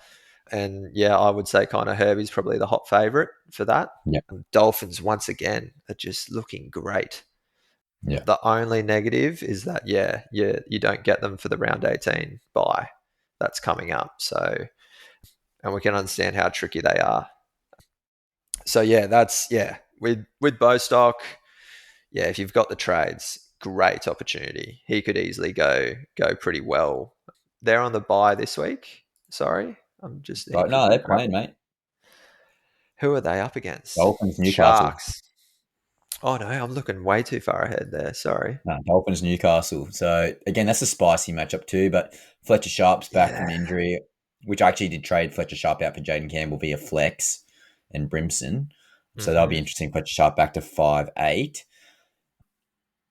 And yeah, I would say kind of Herbie's probably the hot favorite for that.
Yep.
Dolphins, once again, are just looking great.
Yeah.
The only negative is that, yeah, you don't get them for the round 18 buy that's coming up. So, and we can understand how tricky they are. So, yeah, with Bostock, yeah, if you've got the trades, great opportunity. He could easily go pretty well. They're on the buy this week. Sorry, I'm just need to
But no,
quickly
they're
grab
playing,
it.
mate.
Who are they up against?
Dolphins, Newcastle.
Sharks. Oh no, I'm looking way too far ahead there. Sorry.
No, Dolphins, Newcastle. So again, that's a spicy matchup too. But Fletcher Sharp's back from
Yeah.
injury, which I actually did trade Fletcher Sharp out for Jaden Campbell via flex and Brimson. So that'll be
Hmm.
interesting. Fletcher Sharp back to 5'8".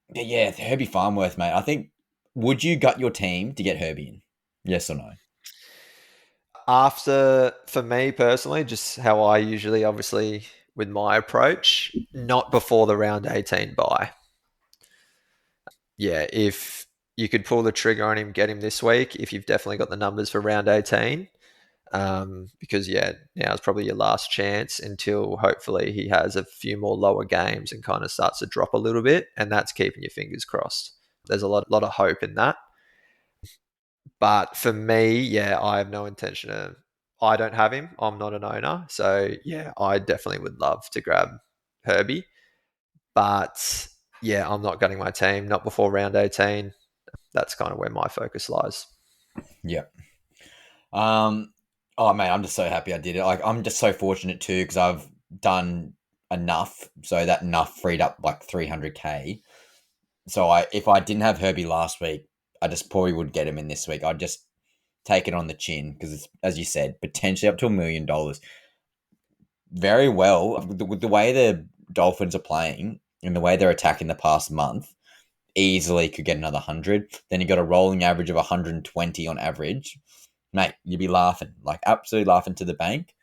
But yeah, Herbie Farmworth, mate. I think, would you gut your team to get Herbie in? Yes or no?
For me personally, just how I usually, obviously, with my approach, not before the round 18 buy. Yeah, if you could pull the trigger on him, get him this week, if you've definitely got the numbers for round 18. Because, yeah, now is probably your last chance until hopefully he has a few more lower games and kind of starts to drop a little bit. And that's keeping your fingers crossed. There's a lot of hope in that. But for me, yeah, I have no intention of. I don't have him. I'm not an owner, so yeah, I definitely would love to grab Herbie. But yeah, I'm not gutting my team. Not before round 18. That's kind of where my focus lies.
Yeah. Um. Oh man, I'm just so happy I did it. Like, I'm just so fortunate too because I've done enough, so that enough freed up like 300k. So if I didn't have Herbie last week, I just probably would get him in this week. I'd just take it on the chin because it's, as you said, potentially up to $1 million. Very well with the way the Dolphins are playing and the way they're attacking the past month. Easily could get another 100. Then you got a rolling average of 120 on average. Mate, you'd be laughing, like absolutely laughing to the bank.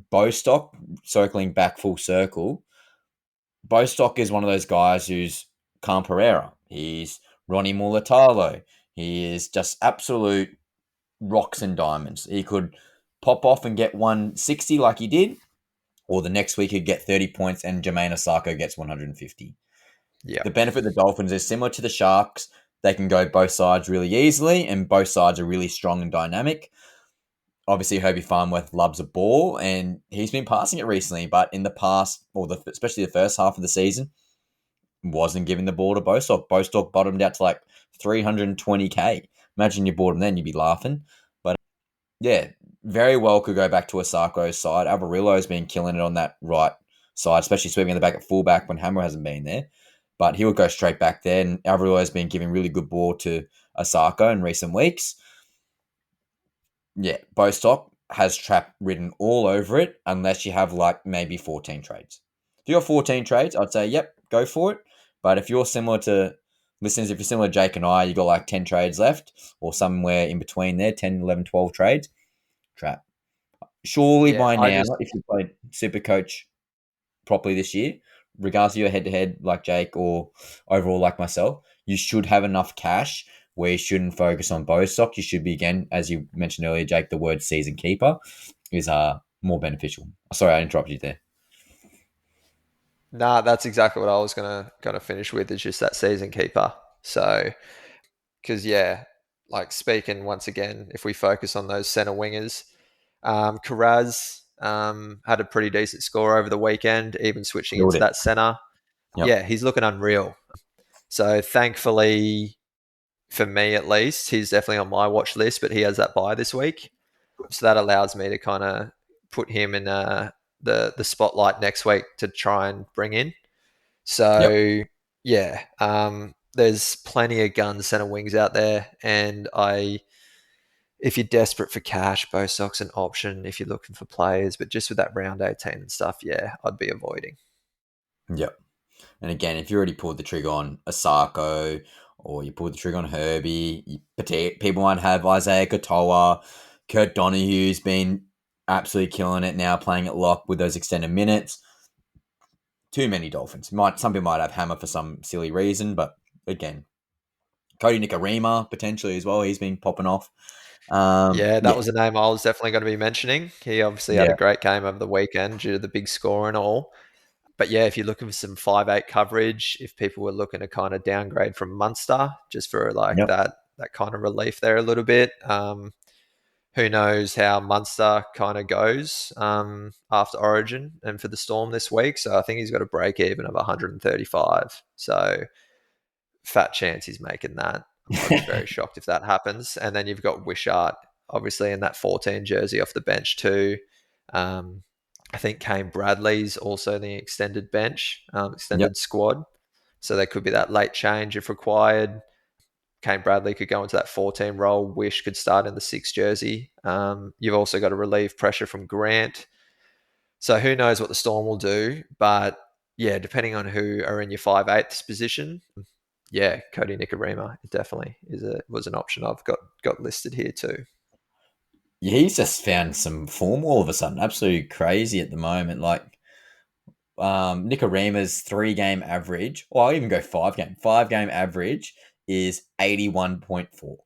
Bostock, circling back full circle, Bostock is one of those guys who's Khan Pereira. He's Ronnie Mulatalo. He is just absolute rocks and diamonds. He could pop off and get 160 like he did, or the next week he'd get 30 points and Jermaine Osako gets 150.
Yeah.
The benefit of the Dolphins is similar to the Sharks. They can go both sides really easily, and both sides are really strong and dynamic. Obviously, Herbie Farnworth loves a ball, and he's been passing it recently, but in the past, or especially the first half of the season, wasn't giving the ball to Bostock. Bostock bottomed out to like 320k. Imagine you bought him then, you'd be laughing. But yeah, very well could go back to Osako's side. Avarillo's been killing it on that right side, especially sweeping in the back at fullback when Hammer hasn't been there. But he would go straight back there. And Avarillo's been giving really good ball to Osako in recent weeks. Yeah, Bostock has trap written all over it unless you have like maybe 14 trades. If you got 14 trades, I'd say, yep, go for it. But if you're similar to listeners, if you're similar to Jake and I, you got like 10 trades left or somewhere in between there, 10, 11, 12 trades, trap. Surely
Yeah.
by
I
now,
just
if you played SuperCoach properly this year, regardless of your head to head like Jake or overall like myself, you should have enough cash where you shouldn't focus on Bostock. You should be, again, as you mentioned earlier, Jake, the word season keeper is more beneficial. Sorry, I interrupted you there.
Nah, that's exactly what I was gonna finish with, is just that season keeper. So, because yeah, like speaking once again, if we focus on those center wingers, Karaz had a pretty decent score over the weekend, even switching
Killed
into
it.
that center.
Yep.
Yeah, he's looking unreal. So thankfully, for me at least, he's definitely on my watch list, but he has that bye this week. So that allows me to kind of put him in the spotlight next week to try and bring in.
Yep.
So yeah, there's plenty of gun center wings out there, and if you're desperate for cash, Bostock's an option if you're looking for players. But just with that round 18 and stuff, yeah, I'd be avoiding.
Yep. And again, if you already pulled the trigger on Asako or you pulled the trigger on Herbie, people might have Isaiah Katoa, Kurt Donohue's been absolutely killing it now, playing at lock with those extended minutes. Too many Dolphins. Some people might have Hammer for some silly reason, but again, Cody Nikarima potentially as well. He's been popping off.
Yeah, that
Yeah,
was a name I was definitely going to be mentioning. He obviously had a
yeah,
great game over the weekend due to the big score and all. But yeah, if you're looking for some 5'8" coverage, if people were looking to kind of downgrade from Munster just for like
yep,
that kind of relief there a little bit, who knows how Munster kind of goes after Origin and for the Storm this week. So I think he's got a break even of 135. So fat chance he's making that. I'd be very shocked if that happens. And then you've got Wishart, obviously, in that 14 jersey off the bench too. Um, I think Kane Bradley's also in the extended bench,
yep,
extended squad. So there could be that late change if required. Kane Bradley could go into that 14 role. Wish could start in the 6 jersey. You've also got to relieve pressure from Grant. So who knows what the Storm will do. But yeah, depending on who are in your 5/8 position, yeah, Cody Nikarima definitely was an option I've got listed here too.
yeah. He's just found some form all of a sudden. Absolutely crazy at the moment. Like Nikorima's 3 game average, or I'll even go 5 game. 5 game average is 81.4.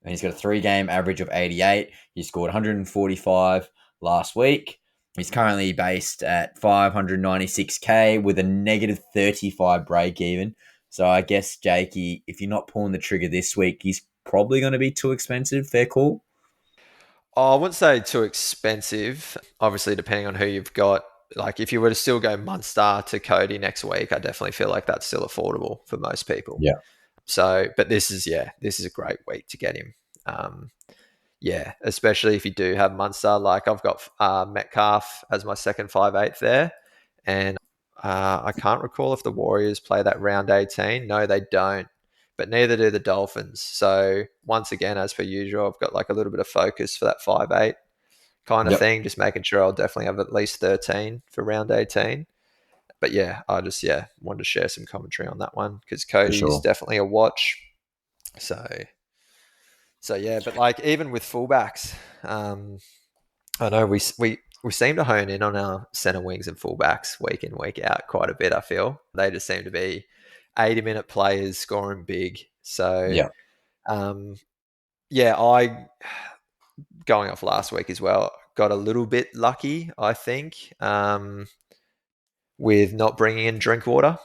And he's got a 3 game average of 88. He scored 145 last week. He's currently based at 596k with a negative 35 break even. So I guess, Jakey, if you're not pulling the trigger this week, he's probably going to be too expensive. Fair call.
Oh, I wouldn't say too expensive. Obviously, depending on who you've got. Like if you were to still go Munster to Cody next week, I definitely feel like that's still affordable for most people.
Yeah.
So, but this is a great week to get him. Yeah, especially if you do have Munster. Like I've got Metcalf as my second 5'8" there, and I can't recall if the Warriors play that round 18. No, they don't, but neither do the Dolphins. So once again, as per usual, I've got like a little bit of focus for that 5'8" kind of
Yep,
thing, just making sure I'll definitely have at least 13 for round 18. But yeah, I just wanted to share some commentary on that one because
for
Cody's
sure.
definitely a watch. So yeah, but like even with fullbacks, I know we seem to hone in on our centre wings and fullbacks week in week out quite a bit. I feel they just seem to be 80-minute players scoring big. So
Yeah,
um, yeah, I going off last week as well got a little bit lucky. I think with not bringing in Drinkwater.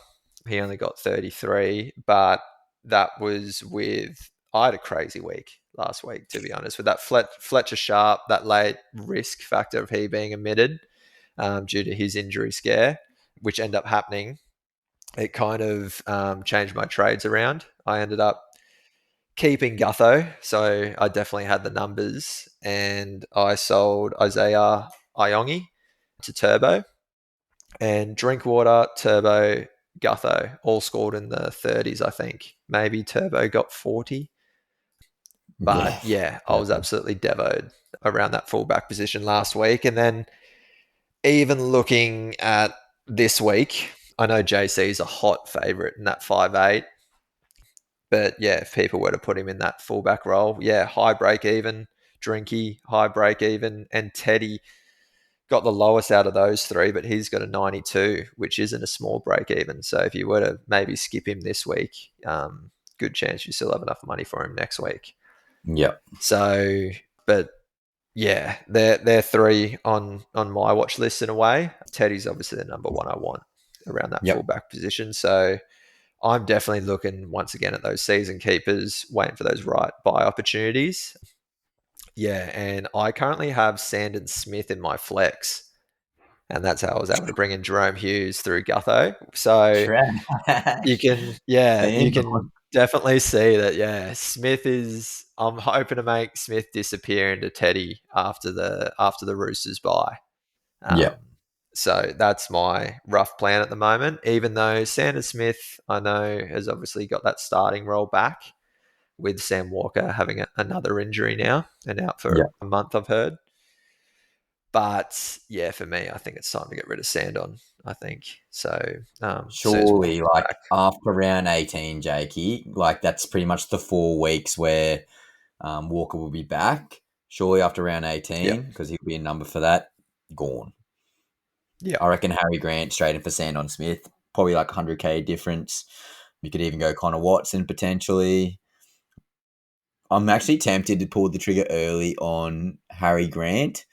He only got 33, but that was with I had a crazy week last week, to be honest, with that Fletcher Sharp, that late risk factor of he being omitted due to his injury scare, which ended up happening. It kind of changed my trades around. I ended up keeping Gutho, so I definitely had the numbers, and I sold Isaiah Iongi to Turbo, and Drinkwater, Turbo, Gutho all scored in the 30s, I think. Maybe Turbo got 40. But
yeah,
yeah, I was
perfect.
absolutely devoted around that fullback position last week. And then even looking at this week, I know JC is a hot favourite in that 5'8". But yeah, if people were to put him in that fullback role, yeah, high break even, Drinky, high break even, and Teddy got the lowest out of those three, but he's got a 92, which isn't a small break even. So if you were to maybe skip him this week, good chance you still have enough money for him next week.
Yep,
So, but yeah, they're three on my watch list in a way. Teddy's obviously the number one I want around that
yep,
fullback position. So I'm definitely looking once again at those season keepers, waiting for those right buy opportunities. Yeah, and I currently have Sandon Smith in my flex. And that's how I was able to bring in Jerome Hughes through Gutho. So
trash.
you
Damn.
can definitely see that. Yeah, Smith is. I'm hoping to make Smith disappear into Teddy after the Roosters bye. Um,
Yep,
so that's my rough plan at the moment. Even though Sanders Smith, I know, has obviously got that starting role back with Sam Walker having another injury now and out for
yep.
a month. I've heard. But yeah, for me, I think it's time to get rid of Sandon. I think so. Soon as
Surely,
Walker's
like
back.
after round 18, Jakey, like that's pretty much the 4 weeks where Walker will be back. Surely after round
Yep.
18, because he'll be a number for that, gone.
Yep.
I reckon Harry Grant straight in for Sandon Smith, probably like 100K difference. You could even go Connor Watson potentially. I'm actually tempted to pull the trigger early on Harry Grant,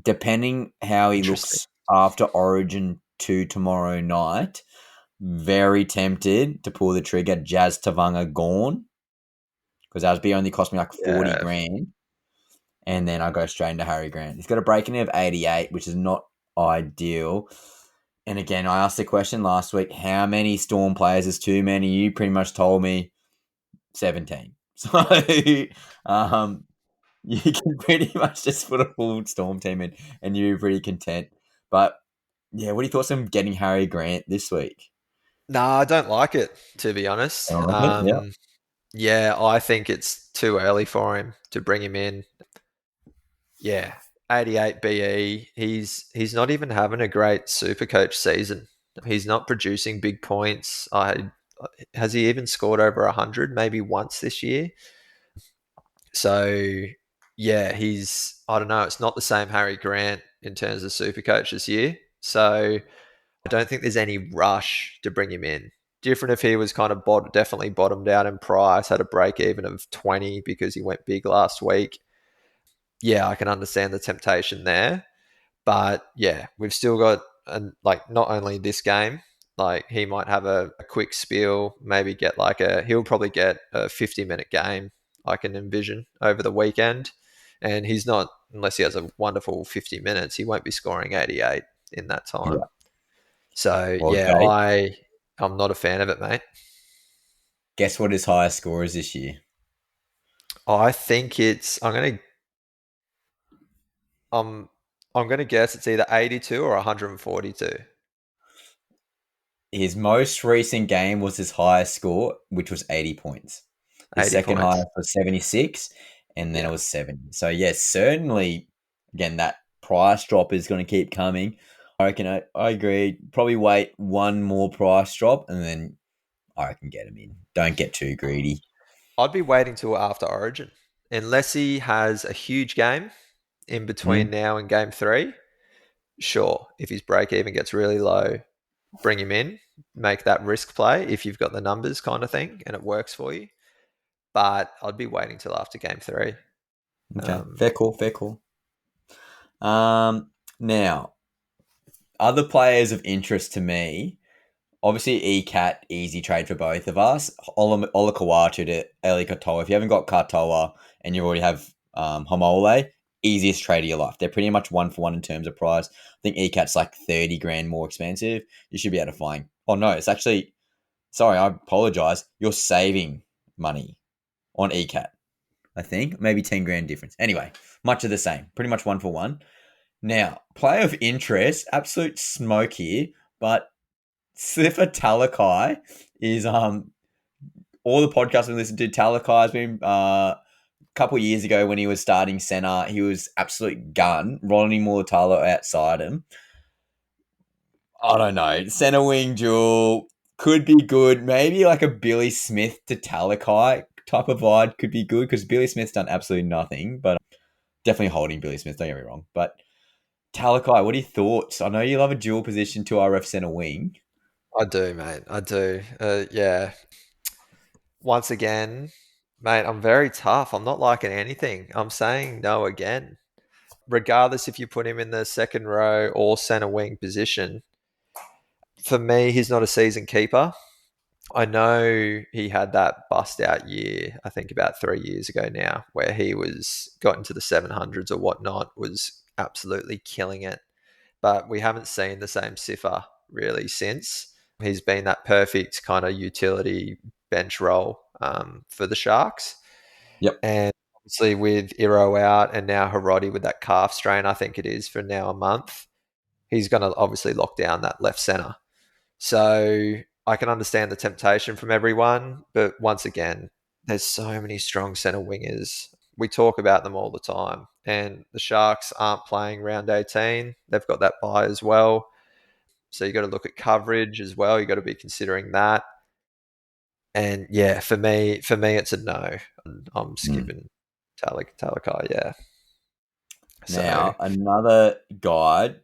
depending how he
Interesting.
looks after Origin 2 tomorrow night. Very tempted to pull the trigger. Jazz Tavanga gone because Asby only cost me like 40
Yeah.
grand, and then I go straight into Harry Grant. He's got a breaking of 88, which is not ideal. And again, I asked the question last week: how many Storm players is too many? You pretty much told me 17. So um, you can pretty much just put a full Storm team in, and you're pretty content. But yeah, what are your thoughts on getting Harry Grant this week?
No, I don't like it, to be honest.
All right, yeah,
Yeah, I think it's too early for him to bring him in. Yeah, 88 BE. He's not even having a great super coach season. He's not producing big points. I has he even scored over 100 maybe once this year? So yeah, he's I don't know, it's not the same Harry Grant in terms of super coach this year. So I don't think there's any rush to bring him in. Different if he was kind of definitely bottomed out in price, had a break even of 20 because he went big last week. Yeah, I can understand the temptation there. But yeah, we've still got like not only this game, like he might have a quick spiel, maybe get like he'll probably get a 50-minute game. I can envision over the weekend, and he's not unless he has a wonderful 50 minutes, he won't be scoring 88 in that time.
yeah.
So
Well,
yeah,
Jake,
I'm not a fan of it, mate.
guess what his highest score is this year?
I think it's. I'm I'm gonna guess it's either 82 or 142.
His most recent game was his highest score, which was 80 points. His
80
second
points.
highest was 76, and then it
Yeah.
was 70. So, yes, certainly, again, that price drop is going to keep coming. I reckon I agree. Probably wait one more price drop, and then I reckon get him in. Don't get too greedy.
I'd be waiting till after Origin, unless he has a huge game in between
Mm,
now and game three. Sure, if his break even gets really low, bring him in, make that risk play if you've got the numbers kind of thing and it works for you. But I'd be waiting till after game three.
okay,
Um,
fair call, fair call. Now, other players of interest to me. Obviously, ECAT, easy trade for both of us. Ola Kawatu to Eli Katoa. If you haven't got Katoa and you already have Homole, easiest trade of your life. They're pretty much one for one in terms of price. I think ECAT's like 30 grand more expensive. You should be able to find. Oh, no, it's actually, sorry, I apologize. You're saving money on ECAT, I think. Maybe 10 grand difference. Anyway, much of the same. Pretty much one for one. Now, player of interest, absolute smoke here, but Sifa Talakai is all the podcasts we listen to. Talakai has been a couple years ago when he was starting center. He was absolute gun. Ronnie Mulatalo outside him. I don't know. Center wing duel could be good. Maybe like a Billy Smith to Talakai type of vibe could be good because Billy Smith's done absolutely nothing. But definitely holding Billy Smith. Don't get me wrong. But Talakai, what are your thoughts? I know you love a dual position 2RF center wing.
I do, mate. I do. Yeah. Once again, mate, I'm very tough. I'm not liking anything. I'm saying no again. Regardless if you put him in the second row or center wing position, for me, he's not a season keeper. I know he had that bust out year, I think about 3 years ago now, where he got into the 700s or whatnot, was absolutely killing it. But we haven't seen the same Siffer really since. He's been that perfect kind of utility bench role for the Sharks.
Yep.
And obviously with Iro out and now Hiroti with that calf strain, I think it is for now a month, he's going to obviously lock down that left centre. So I can understand the temptation from everyone, but once again, there's so many strong centre wingers. We talk about them all the time, and the Sharks aren't playing round 18. They've got that bye as well. So you got to look at coverage as well. You got to be considering that. And yeah, for me, it's a no. I'm
Mm.
skipping Talakai. Yeah. So
Now, another guy,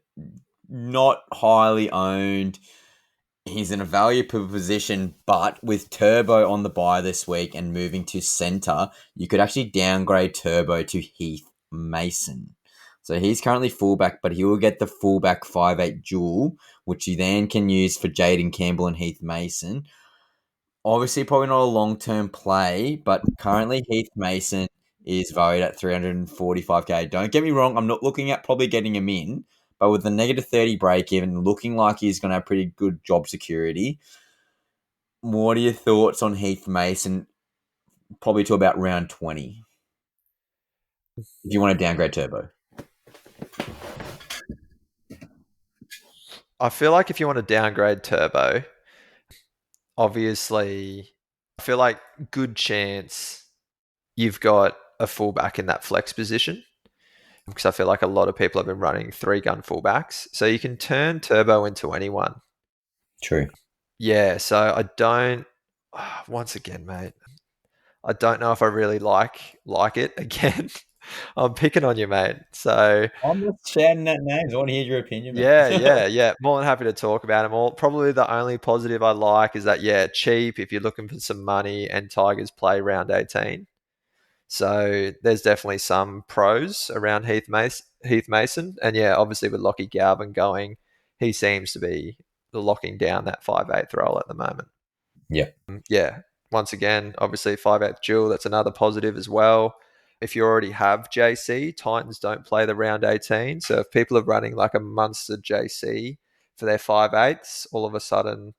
not highly owned. He's in a valuable position, but with Turbo on the bye this week and moving to centre, you could actually downgrade Turbo to Heath Mason. So he's currently fullback, but he will get the fullback 5'8" dual, which you then can use for Jaden Campbell and Heath Mason. Obviously, probably not a long term play, but currently Heath Mason is valued at 345k. Don't get me wrong, I'm not looking at probably getting him in, but with the negative 30 break even, looking like he's going to have pretty good job security. What are your thoughts on Heath Mason? Probably to about round 20, if you want to downgrade Turbo.
I feel like if you want to downgrade Turbo, obviously, I feel like good chance you've got a fullback in that flex position because I feel like a lot of people have been running three gun fullbacks. So you can turn Turbo into anyone.
True.
Yeah, so I don't once again, mate, I don't know if I really like it again. I'm picking on you, mate. So
I'm just shouting that names. I want to hear your opinion, mate.
yeah. More than happy to talk about them all. Probably the only positive I like is that, yeah, cheap if you're looking for some money and Tigers play round 18. So there's definitely some pros around Heath Mason. And yeah, obviously with Lockie Galvin going, he seems to be locking down that 5'8" role at the moment.
Yeah.
Yeah, once again, obviously 5'8" dual, that's another positive as well. If you already have JC, Titans don't play the round 18. So if people are running like a Munster JC for their 5'8s, all of a sudden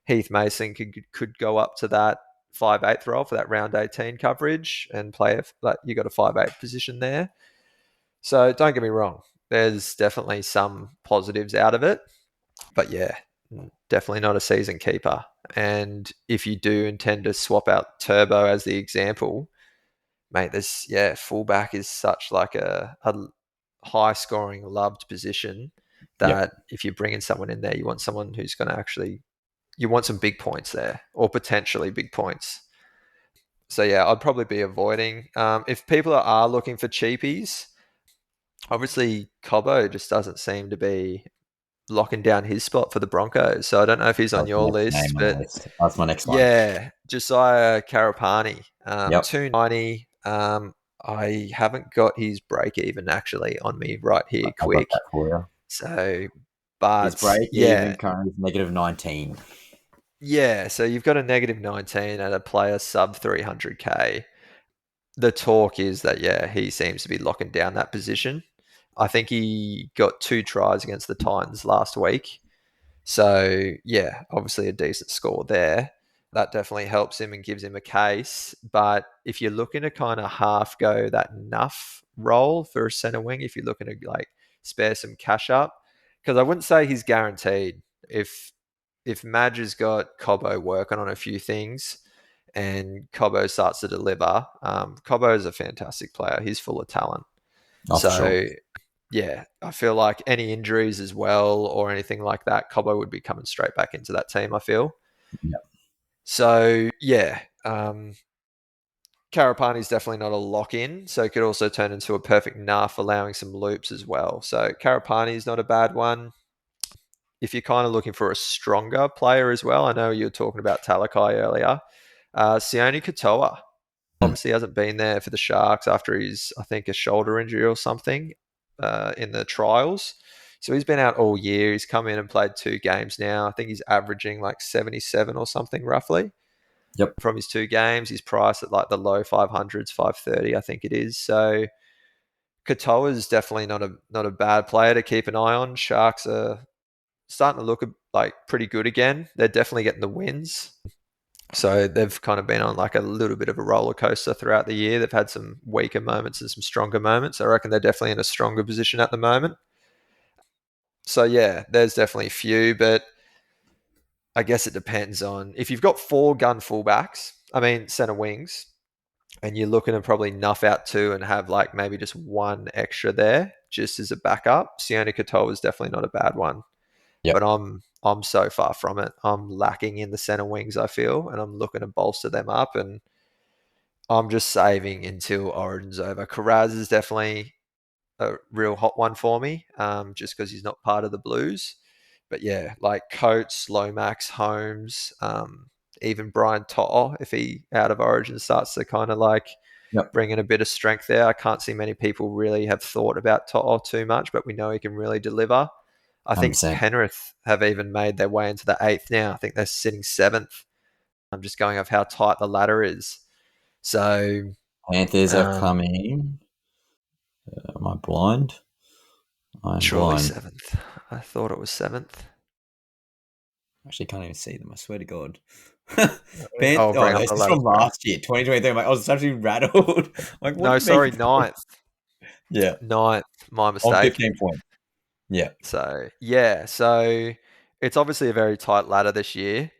Heath Mason could go up to that. 5/8 role for that round 18 coverage and play like you got a 5/8 position there. So don't get me wrong, there's definitely some positives out of it, but yeah, definitely not a season keeper. And if you do intend to swap out Turbo as the example, mate, fullback is such like a high scoring, loved position
Yep.
that if you're bringing someone in there, you want someone who's going to actually, you want some big points there or potentially big points. So yeah, I'd probably be avoiding. If people are looking for cheapies, obviously Cobbo just doesn't seem to be locking down his spot for the Broncos. So I don't know if he's on
That's the
your
next
list,
name on the
but
list. That's my next one.
yeah, Josiah Karapani,
Yep.
290. I haven't got his break even actually on me right here,
I got
quick.
that for you.
So,
His
but
break
yeah,
even currently is -19.
yeah. So you've got a -19 at a player sub 300K. The talk is that, yeah, he seems to be locking down that position. I think he got 2 tries against the Titans last week. So, yeah, obviously a decent score there. That definitely helps him and gives him a case. But if you're looking to kind of half go that nuff role for a centre wing, if you're looking to like spare some cash up, because I wouldn't say he's guaranteed. If Madge has got Cobbo working on a few things and Cobbo starts to deliver, Cobbo is a fantastic player. He's full of talent.
Oh, for sure.
So yeah, I feel like any injuries as well or anything like that, Cobbo would be coming straight back into that team, I feel.
Yep.
So yeah, Karapani's definitely not a lock in, so it could also turn into a perfect nuff, allowing some loops as well. So Karapani is not a bad one. If you're kind of looking for a stronger player as well, I know you were talking about Talakai earlier. Sione Katoa
Hmm.
obviously hasn't been there for the Sharks after his, I think, a shoulder injury or something in the trials. So he's been out all year. He's come in and played 2 games now. I think he's averaging like 77 or something roughly
Yep.
from his 2 games. He's priced at like the low 500s, 530, I think it is. So Katoa is definitely not a bad player to keep an eye on. Sharks are starting to look like pretty good again. They're definitely getting the wins. So they've kind of been on like a little bit of a roller coaster throughout the year. They've had some weaker moments and some stronger moments. I reckon they're definitely in a stronger position at the moment. So yeah, there's definitely a few, but I guess it depends on if you've got 4 gun fullbacks, I mean center wings, and you're looking to probably nuff out 2 and have like maybe just 1 extra there just as a backup. Sione Katoa is definitely not a bad one.
Yep.
But I'm so far from it. I'm lacking in the center wings, I feel, and I'm looking to bolster them up, and I'm just saving until Origin's over. Carraz is definitely a real hot one for me, just because he's not part of the Blues. But yeah, like Coates, Lomax, Holmes, even Brian To'o, if he out of Origin starts to kind of like
Yep.
bring in a bit of strength there. I can't see many people really have thought about To'o too much, but we know he can really deliver. I think
100%.
Penrith have even made their way into the 8th now. I think they're sitting 7th. I'm just going off how tight the ladder is. So,
Panthers are
um,
coming. Am I blind? I'm
surely
blind.
7th. I thought it was 7th.
Actually, can't even see them. I swear to God.
I'll
Oh
bring
no,
up
this
the
is
ladder.
from last year, 2023. I'm like, I was actually rattled. Like, what do
No,
you mean?
sorry, 9th.
Yeah,
9th. My
on
mistake.
15 points. Yeah.
So, yeah. So, it's obviously a very tight ladder this year.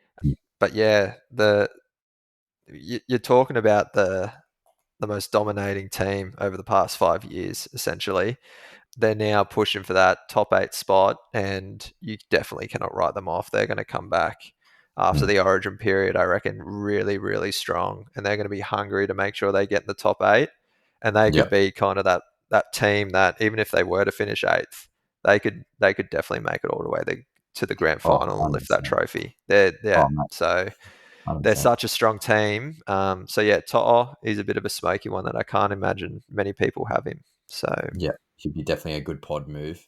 But yeah, you're talking about the most dominating team over the past 5 years, essentially. They're now pushing for that top 8 spot, and you definitely cannot write them off. They're going to come back after
Mm.
the Origin period, I reckon, really, really strong, and they're going to be hungry to make sure they get in the top 8. And they could
Yep.
be kind of that team that even if they were to finish 8th, they could definitely make it all the way to the grand
Oh,
final and lift that
100%.
trophy. They're yeah,
Oh, mate,
so they're
100%.
such a strong team. So yeah, To'o is a bit of a smoky one that I can't imagine many people have him. So
Yeah, should be definitely a good pod move.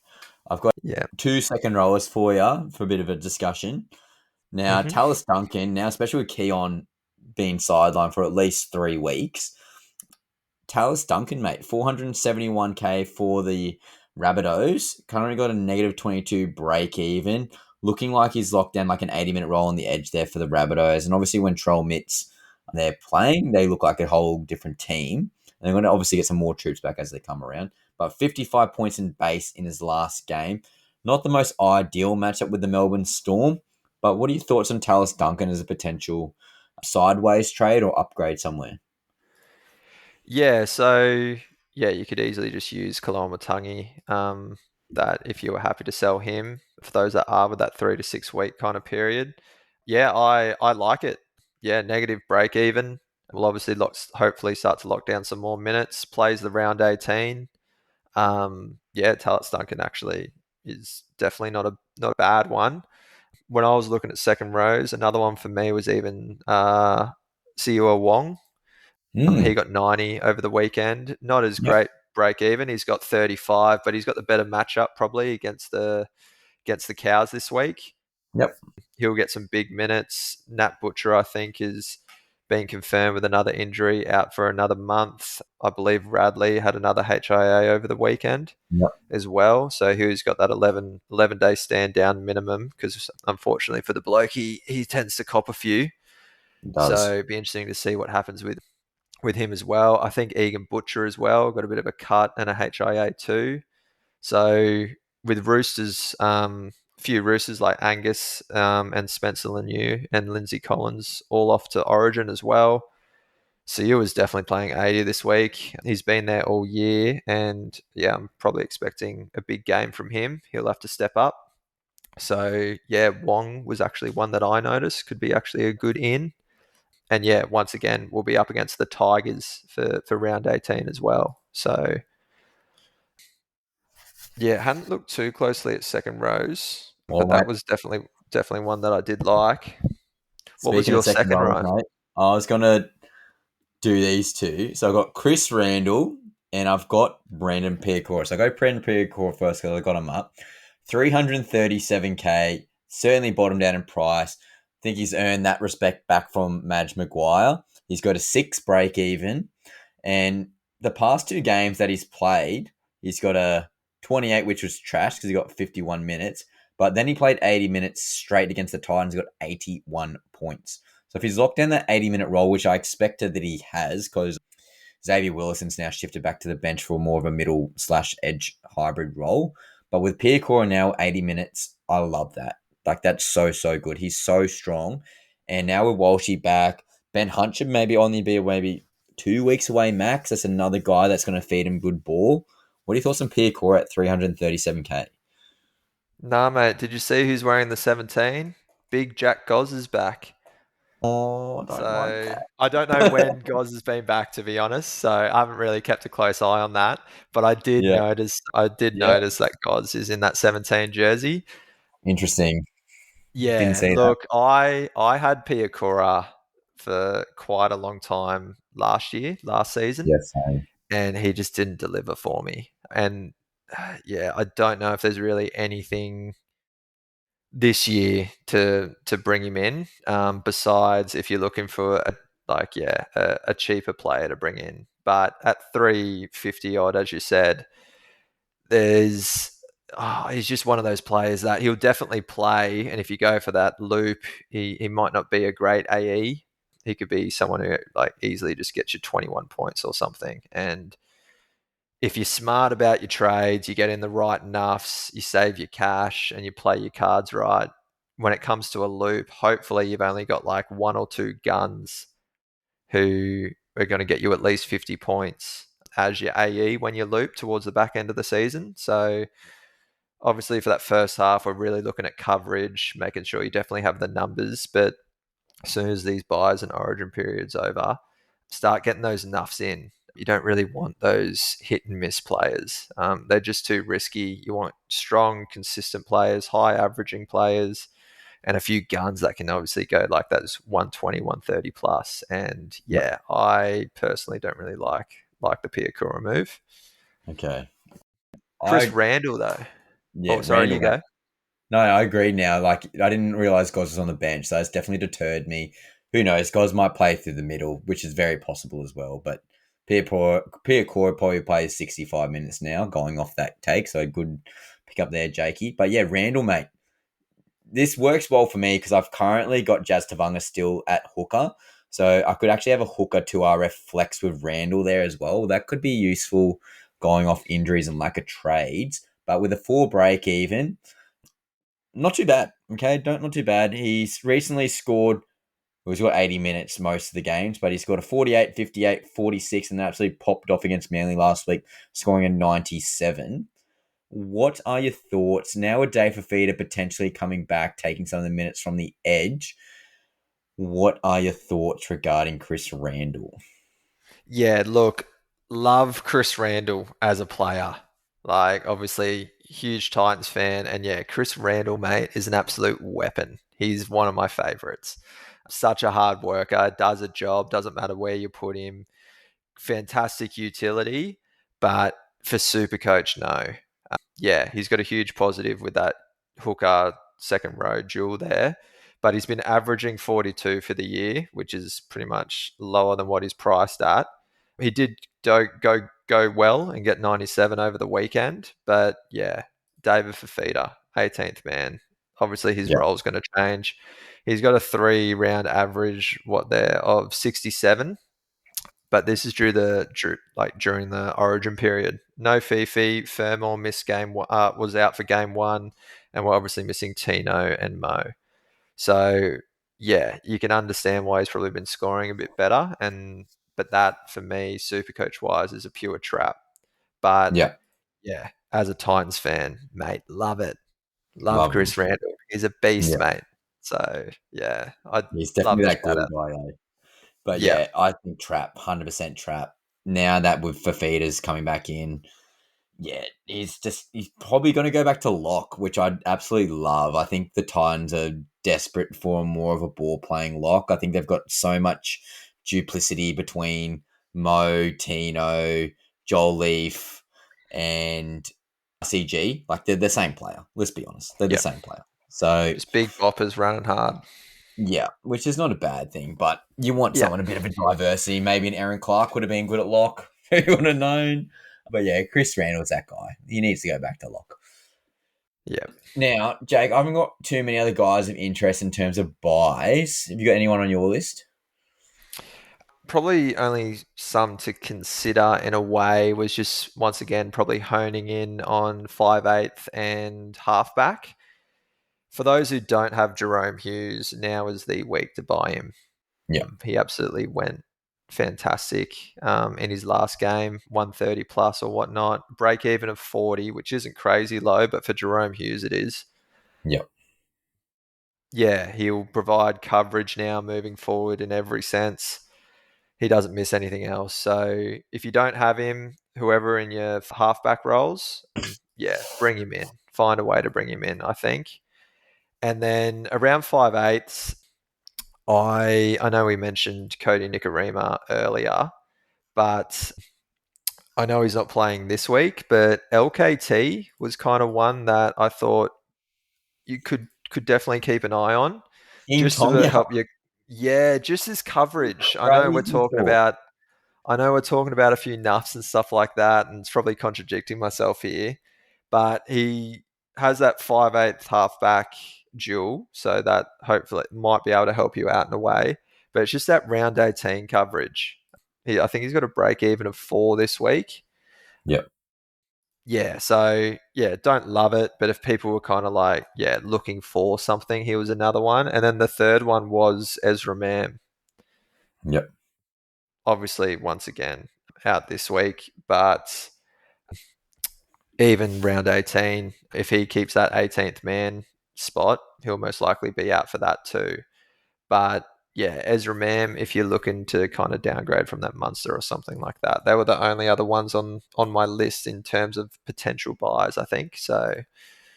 I've got
yeah.
2 second rollers for you for a bit of a discussion. Now,
Hmm.
Tallis Duncan, now especially with Keon being sidelined for at least 3 weeks, Tallis Duncan, mate, 471K for the Rabbitohs. Currently got a -22 break even. Looking like he's locked down like an 80-minute roll on the edge there for the Rabbitohs. And obviously when Troll Mitts they're playing, they look like a whole different team. And they're going to obviously get some more troops back as they come around. But 55 points in base in his last game. Not the most ideal matchup with the Melbourne Storm. But what are your thoughts on Tallis Duncan as a potential sideways trade or upgrade somewhere?
Yeah, so yeah, you could easily just use Kaloamatangi. That if you were happy to sell him for those that are with that 3 to 6 week kind of period. Yeah, I like it. Yeah, negative break even. We'll obviously hopefully start to lock down some more minutes. Plays the round 18. Yeah, Tallis Duncan actually is definitely not a bad one. When I was looking at second rows, another one for me was even Siua Wong. He
Hmm.
got 90 over the weekend. Not as
Yep.
great break even. He's got 35, but he's got the better matchup probably against the Cows this week.
Yep.
He'll get some big minutes. Nat Butcher, I think, is being confirmed with another injury out for another month. I believe Radley had another HIA over the weekend
Yep.
as well. So he's got that 11 day stand down minimum because unfortunately for the bloke, he tends to cop a few.
It
So
does.
it'd be interesting to see what happens with him as well. I think Egan Butcher as well got a bit of a cut and a HIA too. So with Roosters, few Roosters like Angus and Spencer Laniu and Lindsay Collins all off to Origin as well. Siu is definitely playing 80 this week. He's been there all year, and yeah, I'm probably expecting a big game from him. He'll have to step up. So yeah, Wong was actually one that I noticed could be actually a good in. And yeah, once again, we'll be up against the Tigers for round 18 as well. So yeah, hadn't looked too closely at second rows,
Well,
but that
mate,
was definitely one that I did like. What was
speaking of
your
second
second
rows,
row?
mate, I was going to do these two. So I've got Chris Randall and I've got Brandon Pearcor. So I go Brandon Pearcor first because I got him up. 337K, certainly bottomed out in price. Think he's earned that respect back from Madge Maguire. He's got a 6 break even. And the past 2 games that he's played, he's got a 28, which was trash because he got 51 minutes. But then he played 80 minutes straight against the Titans, got 81 points. So if he's locked down that 80-minute role, which I expected that he has, because Xavier Willison's now shifted back to the bench for more of a middle slash edge hybrid role. But with Pierre Cora now 80 minutes, I love that. Like that's so good. He's so strong. And now with Walshy back, Ben Hunt should maybe only be maybe 2 weeks away max. That's another guy that's going to feed him good ball. What are your thoughts on Pierre Cora at 337K?
Nah, mate. Did you see who's wearing the 17? Big Jack Goz is back.
Oh, I don't like
So I don't know
that.
when Goz has been back, to be honest. So I haven't really kept a close eye on that. But I did
Yeah.
notice. I did
Yeah.
notice that Goz is in that 17 jersey.
Interesting. Didn't
Yeah.
see that.
Look, I had Piakura for quite a long time last season,
Yes. Same.
and he just didn't deliver for me. And yeah, I don't know if there's really anything this year to bring him in. Besides, if you're looking for a cheaper player to bring in, but at 350 odd, as you said, there's he's just one of those players that he'll definitely play. And if you go for that loop, he might not be a great AE. He could be someone who like easily just gets you 21 points or something. And if you're smart about your trades, you get in the right enoughs, you save your cash, and you play your cards right. When it comes to a loop, hopefully you've only got like one or two guns who are going to get you at least 50 points as your AE when you loop towards the back end of the season. So obviously for that first half, we're really looking at coverage, making sure you definitely have the numbers. But as soon as these buys and origin periods over, start getting those enoughs in. You don't really want those hit and miss players. They're just too risky. You want strong, consistent players, high averaging players, and a few guns that can obviously go like those 120, 130 plus. And
Yep.
yeah, I personally don't really like the Piakura move.
Okay.
Chris
I
Randall though.
Yeah,
Oh, sorry,
Randall,
you
mate.
go.
No, I agree now. Like, I didn't realize Goz was on the bench, so that's definitely deterred me. Who knows? Goz might play through the middle, which is very possible as well. But Pierre Core probably plays 65 minutes now, going off that take. So good pick up there, Jakey. But yeah, Randall, mate. This works well for me because I've currently got Jazz Tavanga still at hooker. So I could actually have a hooker 2RF flex with Randall there as well. That could be useful going off injuries and lack of trades. But with a 4 break even, not too bad. Okay, not too bad. He's recently scored. Well, he's got 80 minutes most of the games, but he scored a 48, 58, 46, and absolutely popped off against Manly last week, scoring a 97. What are your thoughts now? A day for Feeder potentially coming back, taking some of the minutes from the edge. What are your thoughts regarding Chris Randall?
Yeah, look, love Chris Randall as a player. Like, obviously, huge Titans fan. And yeah, Chris Randall, mate, is an absolute weapon. He's one of my favorites. Such a hard worker, does a job, doesn't matter where you put him. Fantastic utility. But for Supercoach, no. Yeah, he's got a huge positive with that hooker second row duel there. But he's been averaging 42 for the year, which is pretty much lower than what he's priced at. He did go well and get 97 over the weekend, but yeah, David Fafita, 18th man. Obviously, his
Yeah,
role is going to change. He's got a 3 round average, of 67, but this is during the Origin period. No Fifi, Fermor missed was out for game one, and we're obviously missing Tino and Mo. So yeah, you can understand why he's probably been scoring a bit better, but that for me, super coach wise, is a pure trap. But
yeah,
yeah, as a Titans fan, mate, love it. Love
love him.
Chris Randall. He's a beast,
Yeah,
mate. So yeah, I'd
he's
love
definitely
to
that
shout
glue
out.
guy. But
Yeah,
yeah, I think trap, 100% trap. Now that with Fafita's coming back in, yeah, he's probably going to go back to lock, which I'd absolutely love. I think the Titans are desperate for more of a ball playing lock. I think they've got so much duplicity between Mo, Tino, Joel Leaf, and CG. Like they're the same player. Let's be honest, they're the
yeah.
same player. So
Just big boppers running hard.
yeah, which is not a bad thing, but you want
Yeah,
someone a bit of a diversity. Maybe an Aaron Clark would have been good at lock. Who would have known? But yeah, Chris Randall's that guy. He needs to go back to lock.
yeah.
Now, Jake, I haven't got too many other guys of interest in terms of buys. Have you got anyone on your list?
Probably only some to consider in a way was just once again probably honing in on 5/8 and halfback. For those who don't have Jerome Hughes, now is the week to buy him.
Yeah,
He absolutely went fantastic in his last game, 130 plus or whatnot. Break even of 40, which isn't crazy low, but for Jerome Hughes, it is.
yeah,
Yeah, he'll provide coverage now moving forward in every sense. He doesn't miss anything else. So if you don't have him, whoever in your halfback roles, yeah, bring him in. Find a way to bring him in, I think. And then around 5/8, I know we mentioned Cody Nikarima earlier, but I know he's not playing this week. But LKT was kind of one that I thought you could definitely keep an eye on,
King
just to
Tonga.
help you. Yeah, just his coverage.
Crazy thought.
I know we're talking about a few nuffs and stuff like that, and it's probably contradicting myself here, but he has that 5/8 halfback duel, so that hopefully might be able to help you out in a way. But it's just that round 18 coverage. I think he's got a break even of 4 this week.
Yeah,
Yeah, so yeah, don't love it, but if people were kind of like, yeah, looking for something, he was another one. And then the third one was Ezra Mam.
yeah,
Obviously, once again, out this week, but even round 18, if he keeps that 18th man spot, he'll most likely be out for that too. But yeah, Ezra Mam, if you're looking to kind of downgrade from that Munster or something like that, they were the only other ones on my list in terms of potential buys, I think. So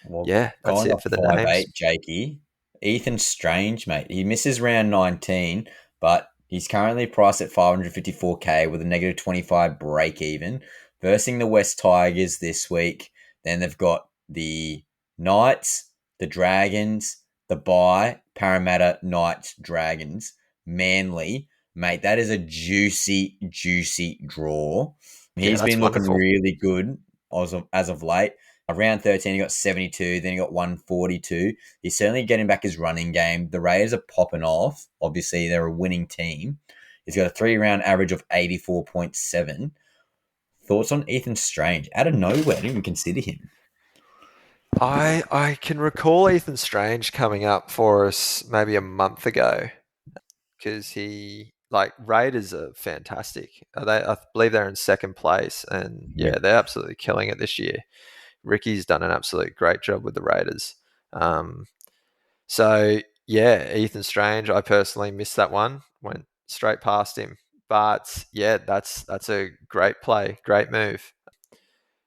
well,
yeah, that's
going
it
off
for the
five
names.
eight, Jakey, Ethan Strange, mate. He misses round 19, but he's currently priced at 554K with a negative 25 break even. Versing the West Tigers this week. Then they've got the Knights, the Dragons, the Bye, Parramatta, Knights, Dragons, Manly. Mate, that is a juicy, juicy draw.
Yeah,
He's
that's
been looking
wonderful.
really good as of late. Around 13, he got 72. Then he got 142. He's certainly getting back his running game. The Raiders are popping off. Obviously, they're a winning team. He's got a 3-round average of 84.7. Thoughts on Ethan Strange? Out of nowhere, I didn't even consider him.
I can recall Ethan Strange coming up for us maybe a month ago because Raiders are fantastic. I believe they're in second place, and
Yep.
they're absolutely killing it this year. Ricky's done an absolute great job with the Raiders. So yeah, Ethan Strange. I personally missed that one. Went straight past him. But yeah, that's a great play, great move.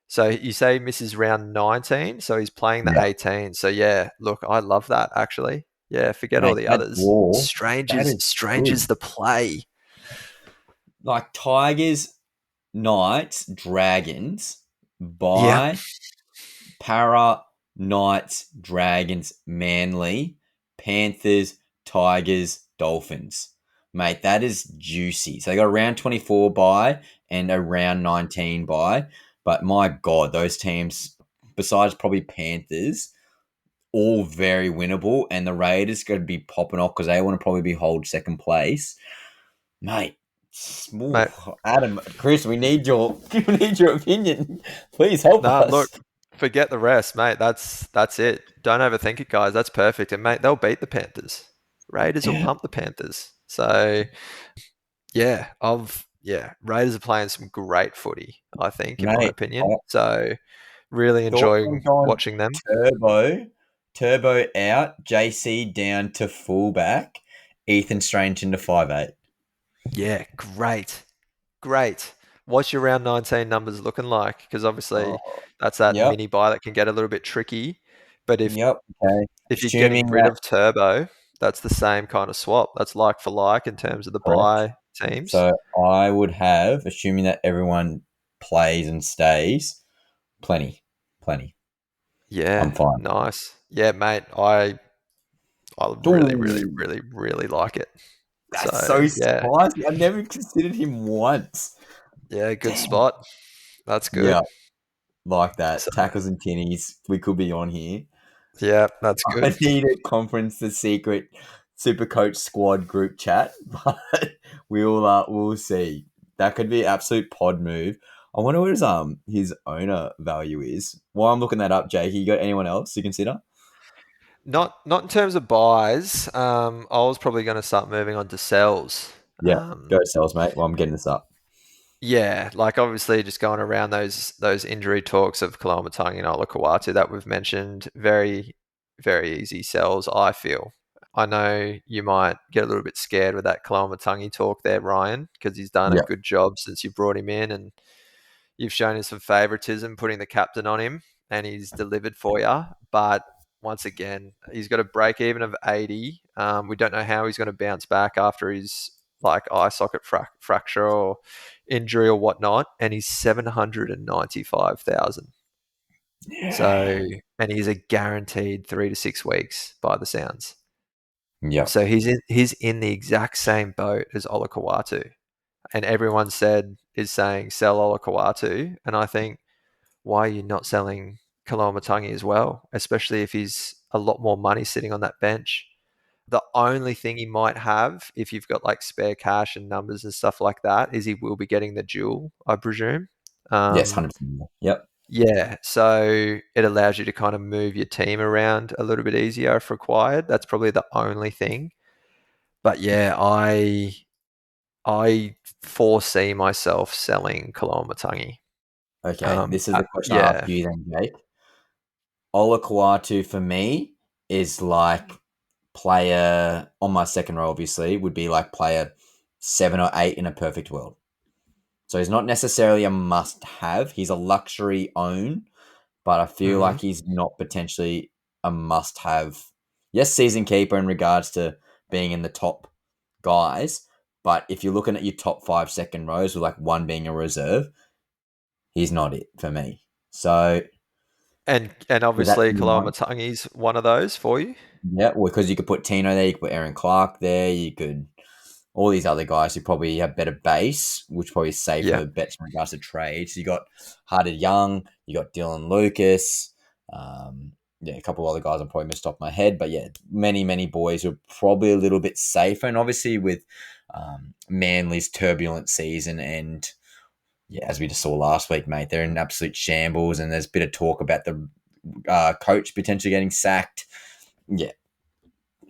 So you say he misses round 19, so he's playing the
Yeah.
18. So yeah, look, I love that actually. Yeah, forget all
Mate,
the
that
others.
draw,
Strange
that
is
is
Strange
good.
is the play.
Like Tigers, Knights, Dragons,
Yep.
by Para, Knights, Dragons, Manly, Panthers, Tigers, Dolphins. Mate, that is juicy. So they got a round 24 bye and a round 19 bye. But my God, those teams, besides probably Panthers, all very winnable. And the Raiders going to be popping off because they want to probably be hold second place. Mate,
Mate,
Adam, Chris, we need your opinion. Please help
no, look,
us.
forget the rest, mate. That's it. Don't overthink it, guys. That's perfect. And mate, they'll beat the Panthers. Raiders will pump the Panthers. So Raiders are playing some great footy, I think, in my
Mate,
opinion. So really
thoughts on
enjoying
going
watching them.
Turbo out, JC down to fullback, Ethan Strange into 5'8".
Yeah, great. Great. What's your round 19 numbers looking like? Because obviously
Oh,
that's that
yep,
mini buy that can get a little bit tricky. But
yep. Okay.
if you're getting
Assuming
rid
that
of Turbo, that's the same kind of swap. That's like for like in terms of the
correct.
buy teams.
So I would have, assuming that everyone plays and stays, plenty, plenty. I'm
Yeah,
fine.
nice. Yeah, mate, I really, really,
Ooh,
really, really like it.
that's
So
so
yeah,
spicy. I never considered him once.
yeah, good
Damn.
spot. That's
Yeah,
good.
like
So
that. Tackles and tinnies. We could be on here.
yeah, that's
I
good.
need to conference the secret SuperCoach squad group chat, but we'll see. That could be an absolute pod move. I wonder what his owner value is. While I'm looking that up, Jake, you got anyone else to consider?
Not in terms of buys. I was probably going to start moving on to sells.
Yeah, go sales, mate. Well, I'm getting this up.
Yeah, like obviously just going around those injury talks of Kalamatangi and Olakawatu that we've mentioned, very, very easy sells, I feel. I know you might get a little bit scared with that Kalamatangi talk there, Ryan, because he's done a
Yeah,
good job since you brought him in and you've shown him some favoritism putting the captain on him and he's delivered for you. But once again, he's got a break even of 80. We don't know how he's going to bounce back after his like eye socket fracture or injury or whatnot. And he's 795,000. So, and he's a guaranteed 3 to 6 weeks by the sounds.
yeah,
So he's in the exact same boat as Olakawatu. And everyone is saying sell Olakawatu. And I think, why are you not selling Kaloamatangi as well? Especially if he's a lot more money sitting on that bench. The only thing he might have, if you've got like spare cash and numbers and stuff like that, is he will be getting the dual, I presume.
yes,
Um,
100%. Yep.
yeah, so it allows you to kind of move your team around a little bit easier if required. That's probably the only thing. But yeah, I foresee myself selling Kaloamatangi.
Okay, this is the question I ask
Yeah.
you then, Jake. Ola Kawatu for me is like player on my second row, obviously, would be like player 7 or 8 in a perfect world. So he's not necessarily a must have. He's a luxury own, but I feel
hmm
like he's not potentially a must have. Yes, season keeper in regards to being in the top guys, but if you're looking at your top 5 second rows with like one being a reserve, he's not it for me. So
And
with that
obviously
in mind,
Kaloamatangi's one of those for you.
yeah, well, because you could put Tino there, you could put Aaron Clark there, you could all these other guys who probably have better base, which probably is
Yeah.
safer bets in regards to trades. You got Harder Young, you got Dylan Lucas. Yeah, a couple of other guys I'm probably missed off my head, but yeah, many boys who are probably a little bit safer, and obviously with Manly's turbulent season, and yeah, as we just saw last week, mate, they're in absolute shambles, and there's a bit of talk about the coach potentially getting sacked. Yeah,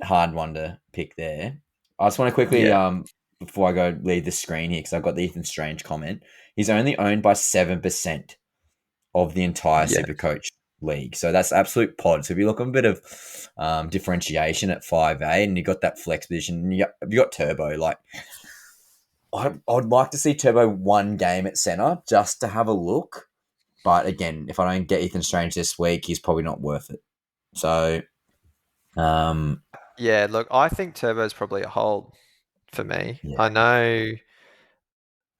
hard one to pick there. I just want to quickly,
Yeah,
before I go leave the screen here, because I've got the Ethan Strange comment. He's only owned by 7% of the entire
yeah,
SuperCoach league. So that's absolute pod. So if you look at a bit of differentiation at 5A and you got that flex position, and you got Turbo, like I'd like to see Turbo one game at center just to have a look. But again, if I don't get Ethan Strange this week, he's probably not worth it. So, um,
yeah. Look, I think Turbo's probably a hold for me.
yeah,
I know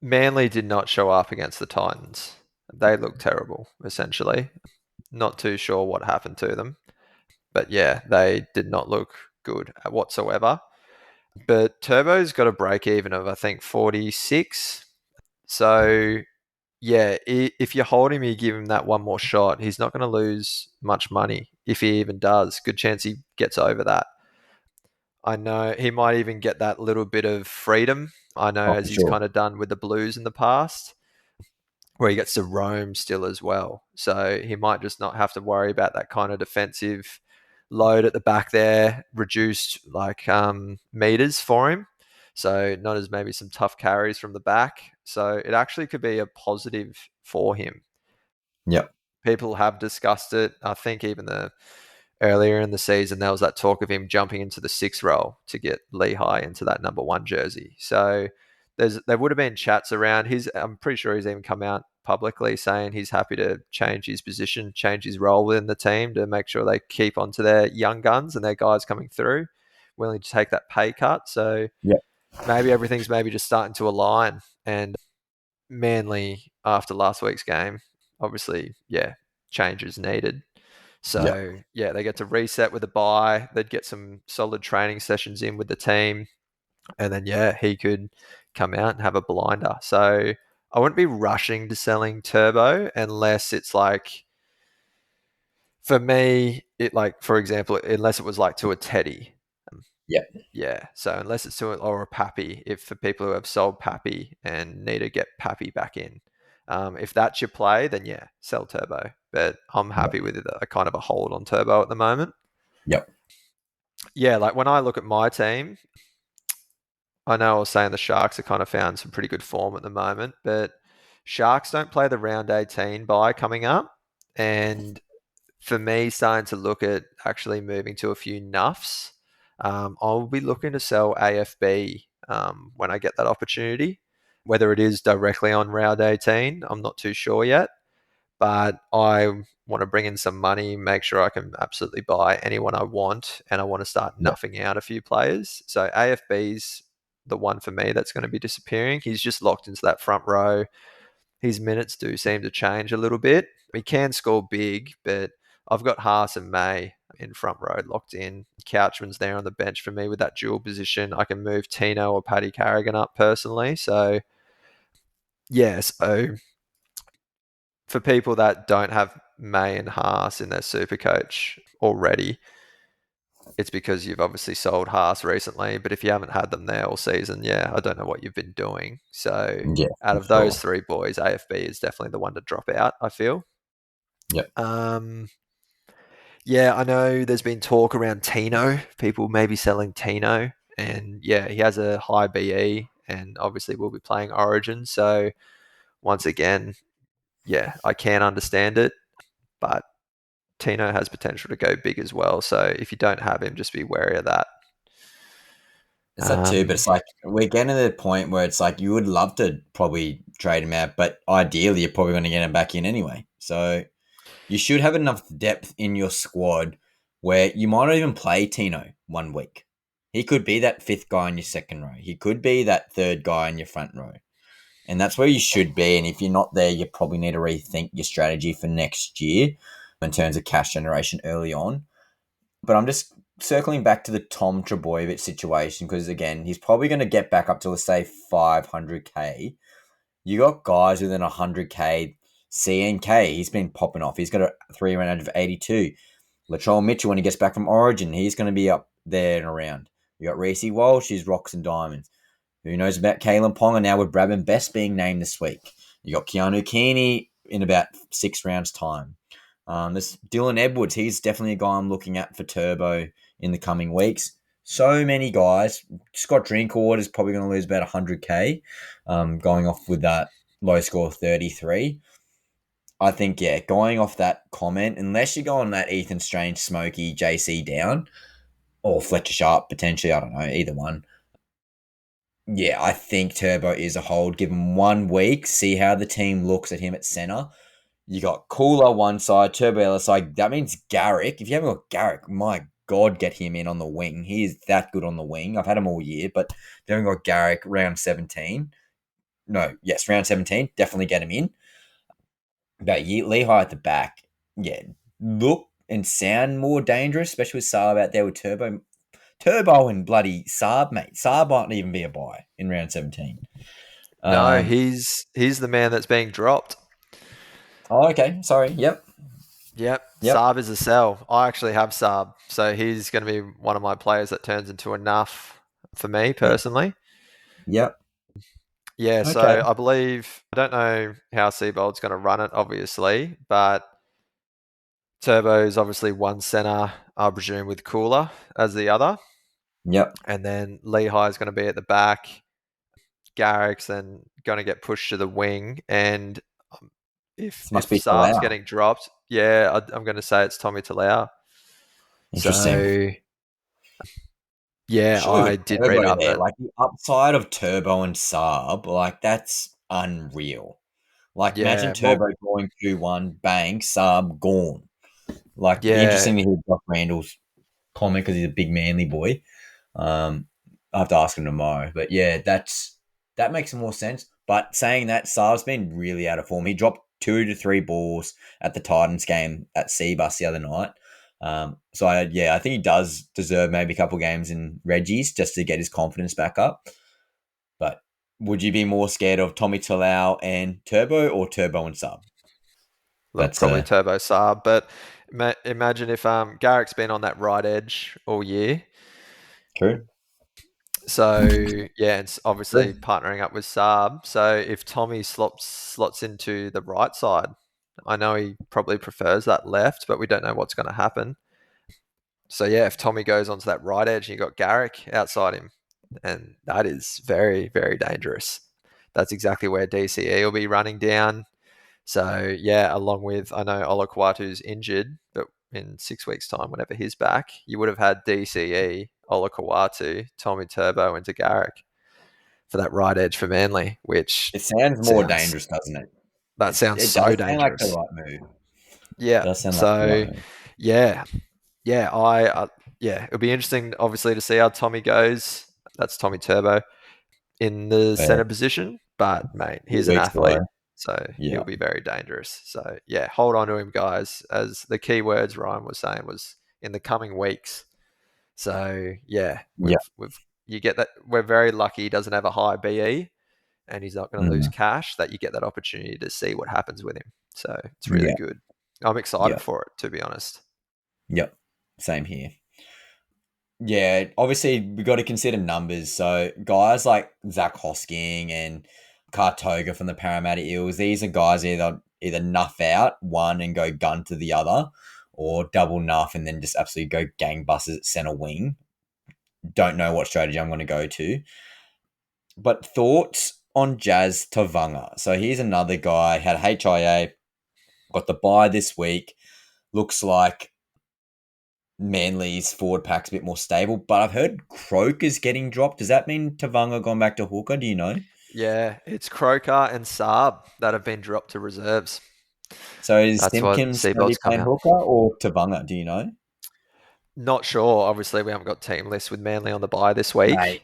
Manly did not show up against the Titans. They looked terrible, essentially. Not too sure what happened to them. But yeah, they did not look good whatsoever. But Turbo's got a break even of, I think, 46. So yeah, if you hold him, you give him that one more shot, he's not going to lose much money if he even does. Good chance he gets over that. I know he might even get that little bit of freedom. I know,
oh, for
as he's
sure.
kind of done with the Blues in the past, where he gets to roam still as well. So he might just not have to worry about that kind of defensive load at the back there, reduced like meters for him. So not as maybe some tough carries from the back. So it actually could be a positive for him.
Yep,
People have discussed it. I think even the earlier in the season there was that talk of him jumping into the sixth role to get Lehigh into that number one jersey. So there would have been chats around his. I'm pretty sure he's even come out publicly saying he's happy to change his position, change his role within the team to make sure they keep onto their young guns and their guys coming through, willing to take that pay cut. So
yep,
maybe everything's maybe just starting to align. And Manly after last week's game, obviously, yeah, changes needed.
yep,
So yeah, they get to reset with a bye. They'd get some solid training sessions in with the team, and then yeah, he could come out and have a blinder. So I wouldn't be rushing to selling Turbo unless it's like, for me, it like, for example, unless it was like to a Teddy. Um,
yep,
Yeah, so unless it's to or a Pappy, if for people who have sold Pappy and need to get Pappy back in, if that's your play, then yeah, sell Turbo. But I'm
yep,
happy with a kind of a hold on Turbo at the moment.
yep,
Yeah, like when I look at my team, I know I was saying the Sharks have kind of found some pretty good form at the moment, but Sharks don't play the round 18 bye coming up. And for me, starting to look at actually moving to a few nuffs, I'll be looking to sell AFB when I get that opportunity. Whether it is directly on round 18, I'm not too sure yet, but I want to bring in some money, make sure I can absolutely buy anyone I want, and I want to start
yep,
nuffing out a few players. So AFB's the one for me that's going to be disappearing. He's just locked into that front row. His minutes do seem to change a little bit. He can score big, but I've got Haas and May in front row locked in. Couchman's there on the bench for me with that dual position. I can move Tino or Paddy Carrigan up personally. So yeah, so for people that don't have May and Haas in their super coach already, it's because you've obviously sold Haas recently. But if you haven't had them there all season, yeah, I don't know what you've been doing. So
yeah,
out
for
of those
sure.
three boys, AFB is definitely the one to drop out, I feel.
Yep,
Um, yeah, I know there's been talk around Tino, people maybe selling Tino. And yeah, he has a high BE and obviously will be playing Origin. So once again, yeah, I can understand it. But Tino has potential to go big as well. So if you don't have him, just be wary of that.
it's that too. But
Um,
it's like we're getting to the point where it's like you would love to probably trade him out, but ideally you're probably going to get him back in anyway. So you should have enough depth in your squad where you might not even play Tino one week. He could be that fifth guy in your second row. He could be that third guy in your front row. And that's where you should be. And if you're not there, you probably need to rethink your strategy for next year in terms of cash generation early on. But I'm just circling back to the Tom Trebojevic situation because, again, he's probably going to get back up to, let's say, 500K. You got guys within 100K CNK, he's been popping off. He's got a 3-round average of 82. Latrell Mitchell, when he gets back from Origin, he's going to be up there and around. You got Reece Walsh, he's rocks and diamonds. Who knows about Kalen Ponga now with Brabham Best being named this week? You got Keanu Keeney in about 6 rounds' time. This Dylan Edwards, he's definitely a guy I'm looking at for Turbo in the coming weeks. So many guys. Scott Drinkwater is probably going to lose about 100K, going off with that low score of 33. I think, yeah, going off that comment, unless you go on that Ethan Strange, Smokey, JC down, or Fletcher Sharp, potentially, I don't know, either one. Yeah, I think Turbo is a hold. Give him 1 week, see how the team looks at him at centre. You got Cooler one side, Turbo other side. That means Garrick. If you haven't got Garrick, my God, get him in on the wing. He is that good on the wing. I've had him all year, but if you haven't got Garrick, round 17. No, yes, round 17. Definitely get him in. But Lehigh at the back, yeah, look and sound more dangerous, especially with Saab out there with Turbo. Turbo and bloody Saab, mate. Saab might even be a buy in round 17.
No, he's the man that's being dropped.
Oh, okay. Sorry. Yep.
Saab is a sell. I actually have Saab, so he's going to be one of my players that turns into enough for me personally.
Yep.
Yeah, so
Okay.
I believe, I don't know how Seabold's going to run it, obviously, but Turbo's obviously one centre, I presume, with Cooler as the other.
Yep.
And then Lehigh is going to be at the back. Garrick's then going to get pushed to the wing. And if Saab's getting dropped, yeah, I'm going to say it's Tommy Talau.
Interesting.
So, yeah,
surely
I did read up that.
Like the upside of Turbo and Saab, like that's unreal. Like imagine Turbo going 2-1, bang, Saab gone. Like interesting to hear Josh Randall's comment because he's a big manly boy. I have to ask him tomorrow, but yeah, that makes more sense. But saying that, Saab's been really out of form. He dropped 2 to 3 balls at the Titans game at Seabus the other night. So I think he does deserve maybe a couple games in Reggie's just to get his confidence back up. But would you be more scared of Tommy Talau and Turbo or Turbo and Saab?
Look, probably Turbo Saab, but imagine if Garrick's been on that right edge all year.
True.
So yeah, it's obviously partnering up with Saab. So if Tommy slots into the right side, I know he probably prefers that left, but we don't know what's going to happen. So yeah, if Tommy goes onto that right edge, you got Garrick outside him, and that is very, very dangerous. That's exactly where DCE will be running down. So yeah, along with, I know Olakwatu's injured, but in 6 weeks' time, whenever he's back, you would have had DCE, Olakwatu, Tommy Turbo, and Garrick for that right edge for Manly, which
it sounds more dangerous, doesn't it?
That sounds so dangerous.
Sound like the right move.
Yeah.
It does sound like the right move.
Yeah, it'll be interesting, obviously, to see how Tommy goes. That's Tommy Turbo in the center position, but mate, he's an athlete. So he'll be very dangerous. So yeah, hold on to him, guys. As the key words Ryan was saying was in the coming weeks. So yeah, you get that. We're very lucky he doesn't have a high BE, and he's not going to lose cash. That you get that opportunity to see what happens with him. So it's really good. I'm excited for it, to be honest.
Yep, same here. Yeah, obviously we got to consider numbers. So guys like Zach Hosking and Kartoga from the Parramatta Eels, these are guys either nuff out one and go gun to the other, or double nuff and then just absolutely go gangbusters at centre wing. Don't know what strategy I'm going to go to. But thoughts on Jazz Tavanga. So here's another guy, had HIA, got the bye this week. Looks like Manly's forward pack's a bit more stable, but I've heard Croker's getting dropped. Does that mean Tavanga gone back to hooker? Do you know?
Yeah, it's Croker and Saab that have been dropped to reserves.
So is Simpkins playing hooker or Tavanga? Do you know?
Not sure. Obviously, we haven't got team lists with Manly on the bye this week.
Mate,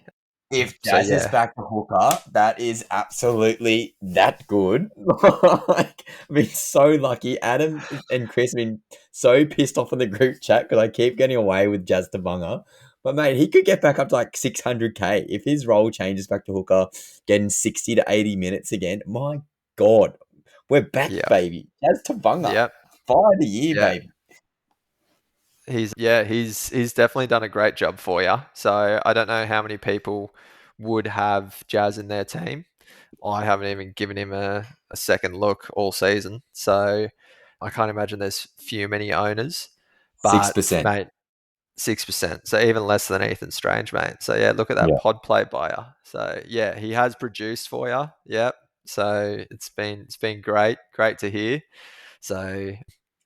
if Jazz is back to hooker, that is absolutely that good. Like, I've been so lucky. Adam and Chris have been so pissed off in the group chat because I keep getting away with Jazz Tavanga. But mate, he could get back up to like 600K if his role changes back to hooker, getting 60 to 80 minutes again. My God. We're back,
Yeah.
baby. Jazz Tavanga.
Yep.
Fire of the year,
Yeah.
baby.
He's definitely done a great job for you. So I don't know how many people would have Jazz in their team. I haven't even given him a second look all season. So I can't imagine there's few many owners. But
6%.
mate, 6%. So even less than Ethan Strange, mate. So yeah, look at that
Yeah.
pod play buyer. So yeah, he has produced for you. Yep. So it's been great to hear. So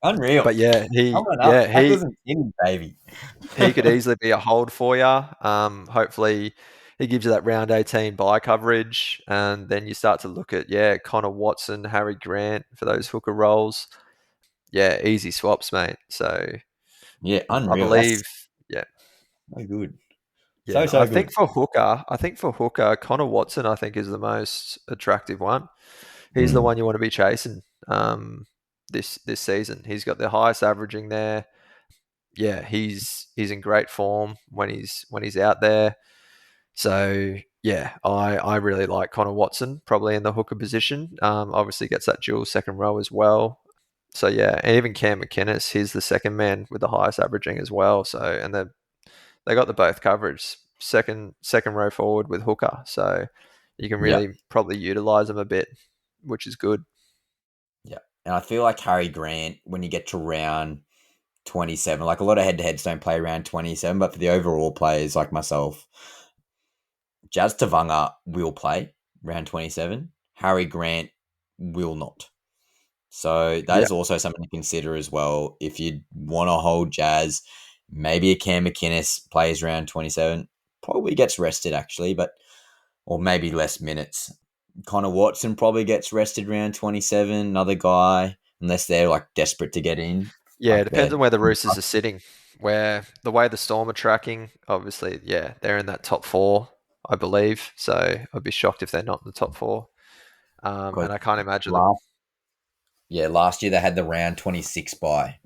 Unreal.
but yeah,
Coming up, tackles and Tinnies, baby.
he could easily be a hold for you. Hopefully, he gives you that round 18 buy coverage, and then you start to look at Connor Watson, Harry Grant for those hooker roles. Yeah, easy swaps, mate. So
Yeah,
I
unreal.
believe,
That's
yeah,
so good. So,
yeah.
so good.
I think for hooker, Connor Watson, I think is the most attractive one. He's the
Mm.
one you want to be chasing this season. He's got the highest averaging there. Yeah, he's in great form when he's out there. So yeah, I really like Connor Watson, probably in the hooker position. Obviously gets that dual second row as well. So yeah, and even Cam McInnes, he's the second man with the highest averaging as well. So and they got the both coverage, second row forward with hooker. So you can
Yeah.
really probably utilize them a bit, which is good.
Yeah. And I feel like Harry Grant, when you get to round 27, like a lot of head to heads don't play around 27, but for the overall players like myself, Jazz Tavanga will play round 27. Harry Grant will not. So that
Yeah,
is also something to consider as well. If you want to hold Jazz, maybe a Cam McInnes plays round 27, probably gets rested actually, but or maybe less minutes. Connor Watson probably gets rested round 27, another guy, unless they're like desperate to get in.
yeah. It
Like
depends
they're
on where the Roosters are sitting. Where the way the Storm are tracking, obviously, yeah, they're in that top four, I believe. So I'd be shocked if they're not in the top four.
because
And I can't imagine them.
last last year they had the round 26 bye.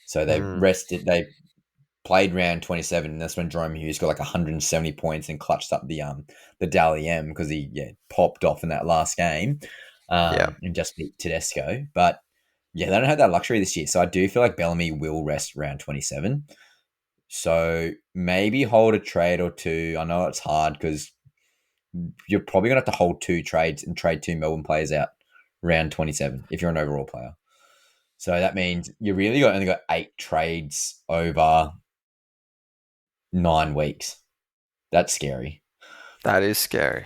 So they
Mm,
rested they played round 27, and that's when Jerome Hughes got like 170 points and clutched up the Dally M because he popped off in that last game
yeah,
and just beat Tedesco. But yeah, they don't have that luxury this year. So I do feel like Bellamy will rest round 27. So maybe hold a trade or two. I know it's hard because you're probably going to have to hold two trades and trade two Melbourne players out round 27 if you're an overall player. So that means you really only got 8 trades over 9 weeks. That's scary.
that is scary.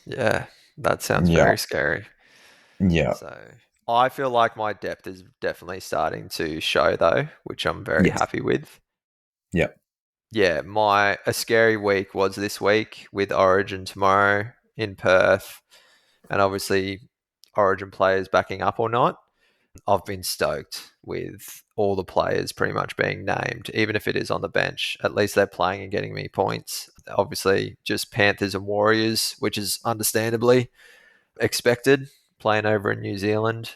Yeah, that sounds
Yeah.
very scary.
Yeah.
So I feel like my depth is definitely starting to show though, which I'm very
Yes.
happy with.
Yeah.
Yeah, a scary week was this week with Origin tomorrow in Perth, and obviously Origin players backing up or not. I've been stoked with all the players pretty much being named, even if it is on the bench. At least they're playing and getting me points. Obviously, just Panthers and Warriors, which is understandably expected, playing over in New Zealand.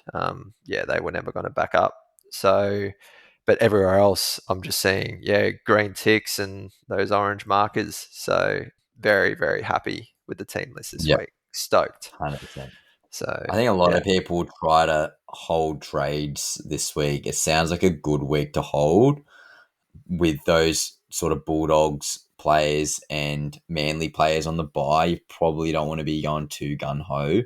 Yeah, they were never going to back up. So, but everywhere else, I'm just seeing, green ticks and those orange markers. So, very, very happy with the team list this
Yeah.
week. Stoked.
100%.
So,
I think a lot
yeah,
of people try to hold trades this week. It sounds like a good week to hold with those sort of Bulldogs players and Manly players on the bye. You probably don't want to be going too gun ho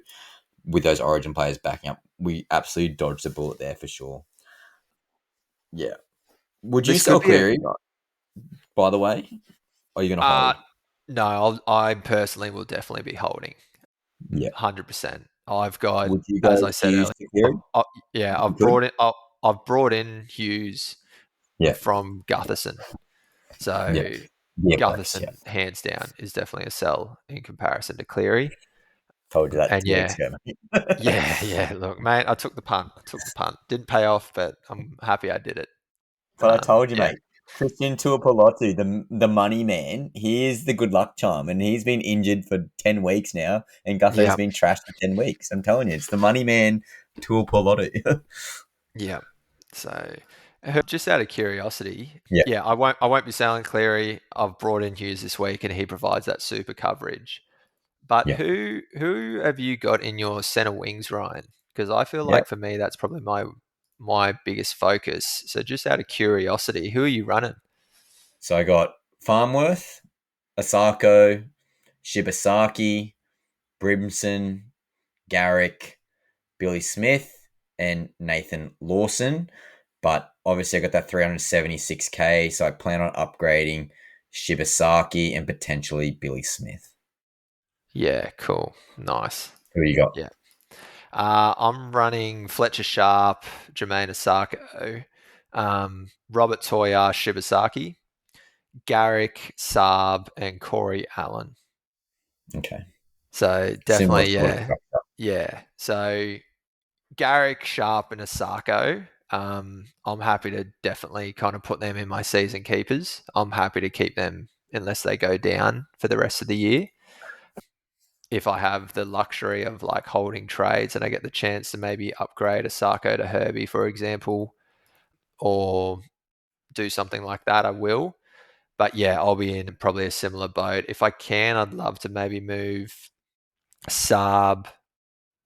with those Origin players backing up. We absolutely dodged the bullet there for sure. Yeah. Would you
this
sell
could be a.
Cleary, by the way? Or are you going to
Uh,
hold?
no, I personally will definitely be holding
Yeah.
100%. I've got,
Would you
as
go
I said
Hughes
earlier,
to Cleary
yeah,
if you could?
I've brought in Hughes
Yeah.
from Gutherson.
Yeah.
So
Yeah, works. Yeah.
Gutherson, hands down, is definitely a sell in comparison to Cleary.
Told you that
And
2 weeks
yeah,
ago, mate.
yeah. Look, mate, I took the punt. Didn't pay off, but I'm happy I did it.
But I told you,
Yeah,
mate. Christian Tuipulotu, the money man, he is the good luck charm, and he's been injured for 10 weeks now, and Gutho's
yeah,
been trashed for 10 weeks. I'm telling you, it's the money man Tuipulotu.
yeah. So, just out of curiosity,
Yeah,
yeah, I won't be selling Cleary. I've brought in Hughes this week, and he provides that super coverage. But
yeah.
who have you got in your center wings, Ryan? Because I feel
Yep.
like for me, that's probably my biggest focus. So just out of curiosity, who are you running?
So I got Farmworth, Asako, Shibasaki, Brimson, Garrick, Billy Smith, and Nathan Lawson. But obviously, I got that 376k, so I plan on upgrading Shibasaki and potentially Billy Smith.
Yeah, cool. Nice.
Who you got?
Yeah. I'm running Fletcher Sharp, Jermaine Asako, Robert Toya, Shibasaki, Garrick, Saab, and Corey Allen.
Okay.
So
Similar
definitely,
sort of
yeah.
structure.
Yeah. So Garrick, Sharp, and Asako. I'm happy to definitely kind of put them in my season keepers. I'm happy to keep them unless they go down for the rest of the year. If I have the luxury of like holding trades and I get the chance to maybe upgrade Asako to Herbie, for example, or do something like that, I will. But yeah, I'll be in probably a similar boat. If I can, I'd love to maybe move Saab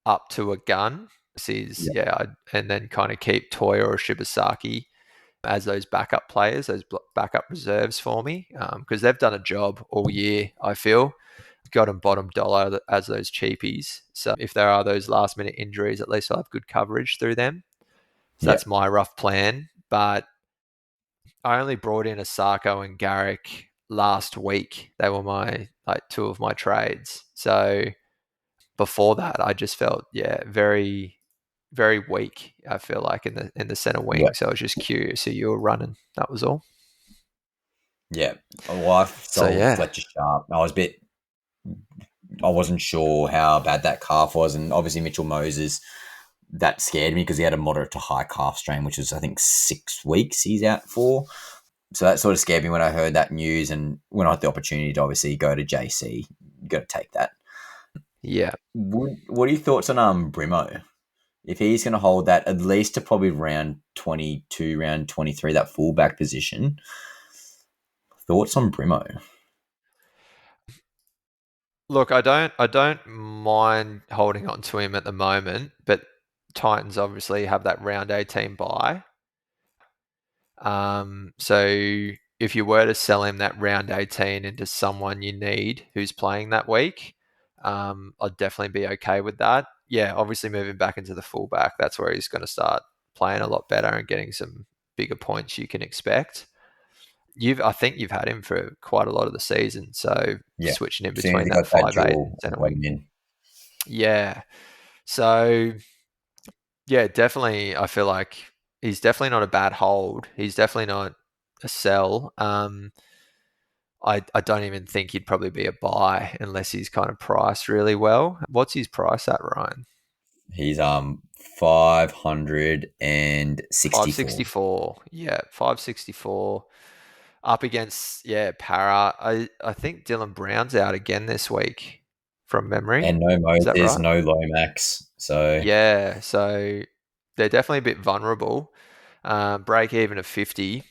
up to a gun.
Yeah.
And then kind of keep Toya or Shibasaki as those backup players, those backup reserves for me, because they've done a job all year. I feel got them bottom dollar as those cheapies. So if there are those last minute injuries, at least I'll have good coverage through them. So
Yeah.
that's my rough plan. But I only brought in Asako and Garrick last week. They were my like two of my trades. So before that, I just felt very very weak. I feel like in the center
Yeah.
wing. So I was just curious who you were running. That was all.
Yeah. My wife
So
sold
yeah,
Fletcher Sharp. I wasn't sure how bad that calf was, and obviously Mitchell Moses, that scared me because he had a moderate to high calf strain, which is I think 6 weeks he's out for. So that sort of scared me when I heard that news, and when I had the opportunity to obviously go to JC, you got to take that.
yeah.
What are your thoughts on Brimo? If he's going to hold that at least to probably round 22, round 23, that fullback position, thoughts on Brimo?
Look, I don't mind holding on to him at the moment, but Titans obviously have that round 18 bye. So if you were to sell him that round 18 into someone you need who's playing that week, I'd definitely be okay with that. Yeah, obviously moving back into the fullback, that's where he's going to start playing a lot better and getting some bigger points you can expect. I think you've had him for quite a lot of the season, so
Yeah.
switching in
As soon as
between
he
that
got that
5'8" and
duel, I
center
got him
wing.
in.
Yeah. So yeah, definitely. I feel like he's definitely not a bad hold. He's definitely not a sell. I don't even think he'd probably be a buy unless he's kind of priced really well. What's his price at, Ryan?
He's 564.
564. Yeah, 564. Up against Para. I think Dylan Brown's out again this week from memory.
And no
Is that
Moses,
right?
no Lomax. So
Yeah, so they're definitely a bit vulnerable. Break even of 50.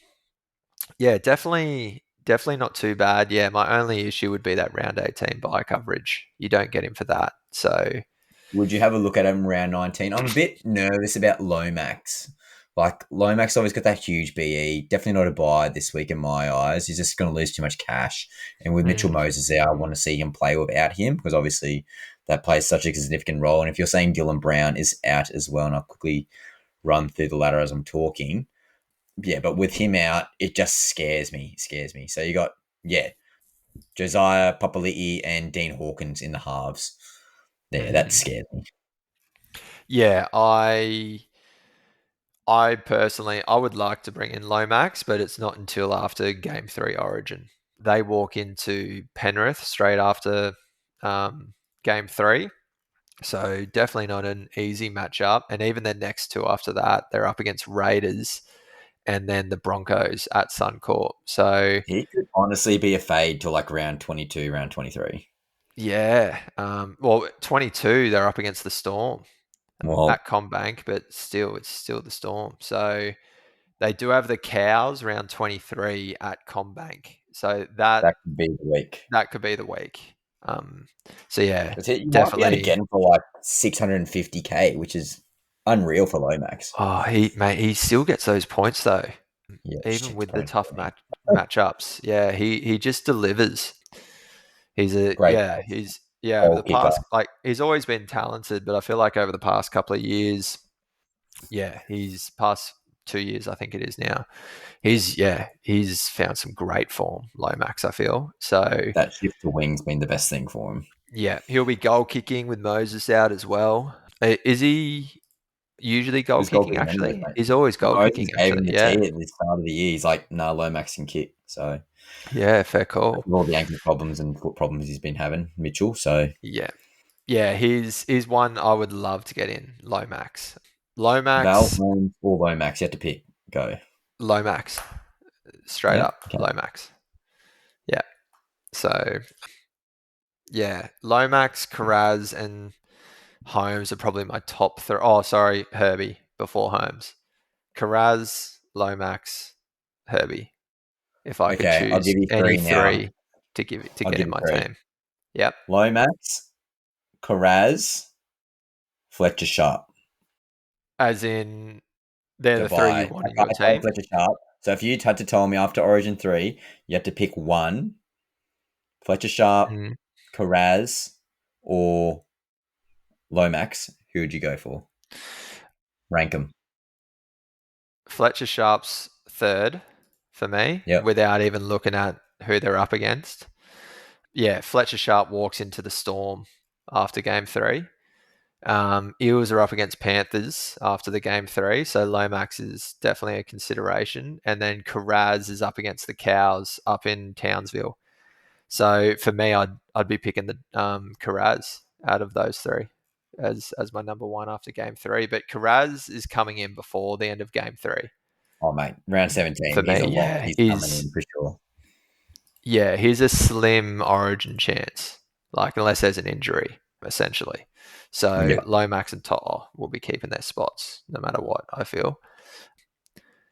Yeah, definitely not too bad. Yeah, my only issue would be that round 18 buy coverage. You don't get him for that. So
would you have a look at him round 19? I'm a bit nervous about Lomax. Like, Lomax always got that huge BE. Definitely not a buy this week in my eyes. He's just going to lose too much cash. And with Mitchell
mm,
Moses there, I want to see him play without him because obviously that plays such a significant role. And if you're saying Dylan Brown is out as well, and I'll quickly run through the ladder as I'm talking, yeah, but with him out, it just scares me. Scares me. So you got, yeah, Josiah Papali'i and Dean Hawkins in the halves. Yeah, that
mm.
scares me.
Yeah, I personally I would like to bring in Lomax, but it's not until after game 3 Origin. They walk into Penrith straight after game 3. So definitely not an easy matchup. And even their next two after that, they're up against Raiders and then the Broncos at Suncorp. So
He could honestly be a fade to like round 22, round 23.
yeah, well, 22 they're up against the Storm
Well,
at Combank, but still, it's still the Storm. So they do have the Cows round 23 at Combank. So
that could be the week.
that could be the week. Um, so yeah,
Because you might be able to get
definitely.
him for like 650k, which is unreal for Lomax.
Oh, he still gets those points though,
Yeah,
even
shit
with the
point.
tough matchups. Yeah, he just delivers.
Great pace.
Over
Goal
the
kicker.
past, like, he's always been talented, but I feel like over the past couple of years, he's past 2 years, I think it is now. He's found some great form, Lomax, I feel. So
That shift to wing's been the best thing for him.
yeah, he'll be goal kicking with Moses out as well. Is he usually goal
Who's goal
kicking
kicking them those,
actually?
mate?
He's always goal
Moses
kicking
gave
actually.
him the
Yeah.
tee at the start of the year. He's like, nah, Lomax can kick. So
Yeah, fair call.
all the ankle problems and foot problems he's been having, Mitchell. So
Yeah. Yeah, he's one I would love to get in. Lomax.
Val,
Lomax,
Holmes, or Lomax, you have to pick. Go.
Lomax. Straight
Yeah.
up,
Okay.
Lomax. Yeah. So yeah, Lomax, Carraz, and Holmes are probably my top three. Oh, sorry, Herbie before Holmes. Carraz, Lomax, Herbie. If I could
Okay. I'll
choose
give you
any
three now.
three to
I'll
get
give
in
you
my
three.
team. Yep.
Lomax, Carraz, Fletcher Sharp.
As in, they're the three you
Goodbye.
want
I
in
can't
your
tell
team.
Fletcher Sharp. So if you had to tell me after Origin 3, you had to pick one Fletcher Sharp,
Mm.
Carraz, or Lomax, who would you go for? Rank them.
Fletcher Sharp's third for me,
Yep.
without even looking at who they're up against. Yeah, Fletcher Sharp walks into the Storm after game three. Eels are up against Panthers after the game three, so Lomax is definitely a consideration. And then Carraz is up against the Cows up in Townsville. So for me, I'd be picking the Carraz out of those three as my number one after game three. But Carraz is coming in before the end of game three.
Oh, mate. Round
For
17. He's a
me,
lock. He's coming in for sure.
he's a slim origin chance, like unless there's an injury, essentially. So
Yeah.
Lomax and To'o will be keeping their spots no matter what, I feel.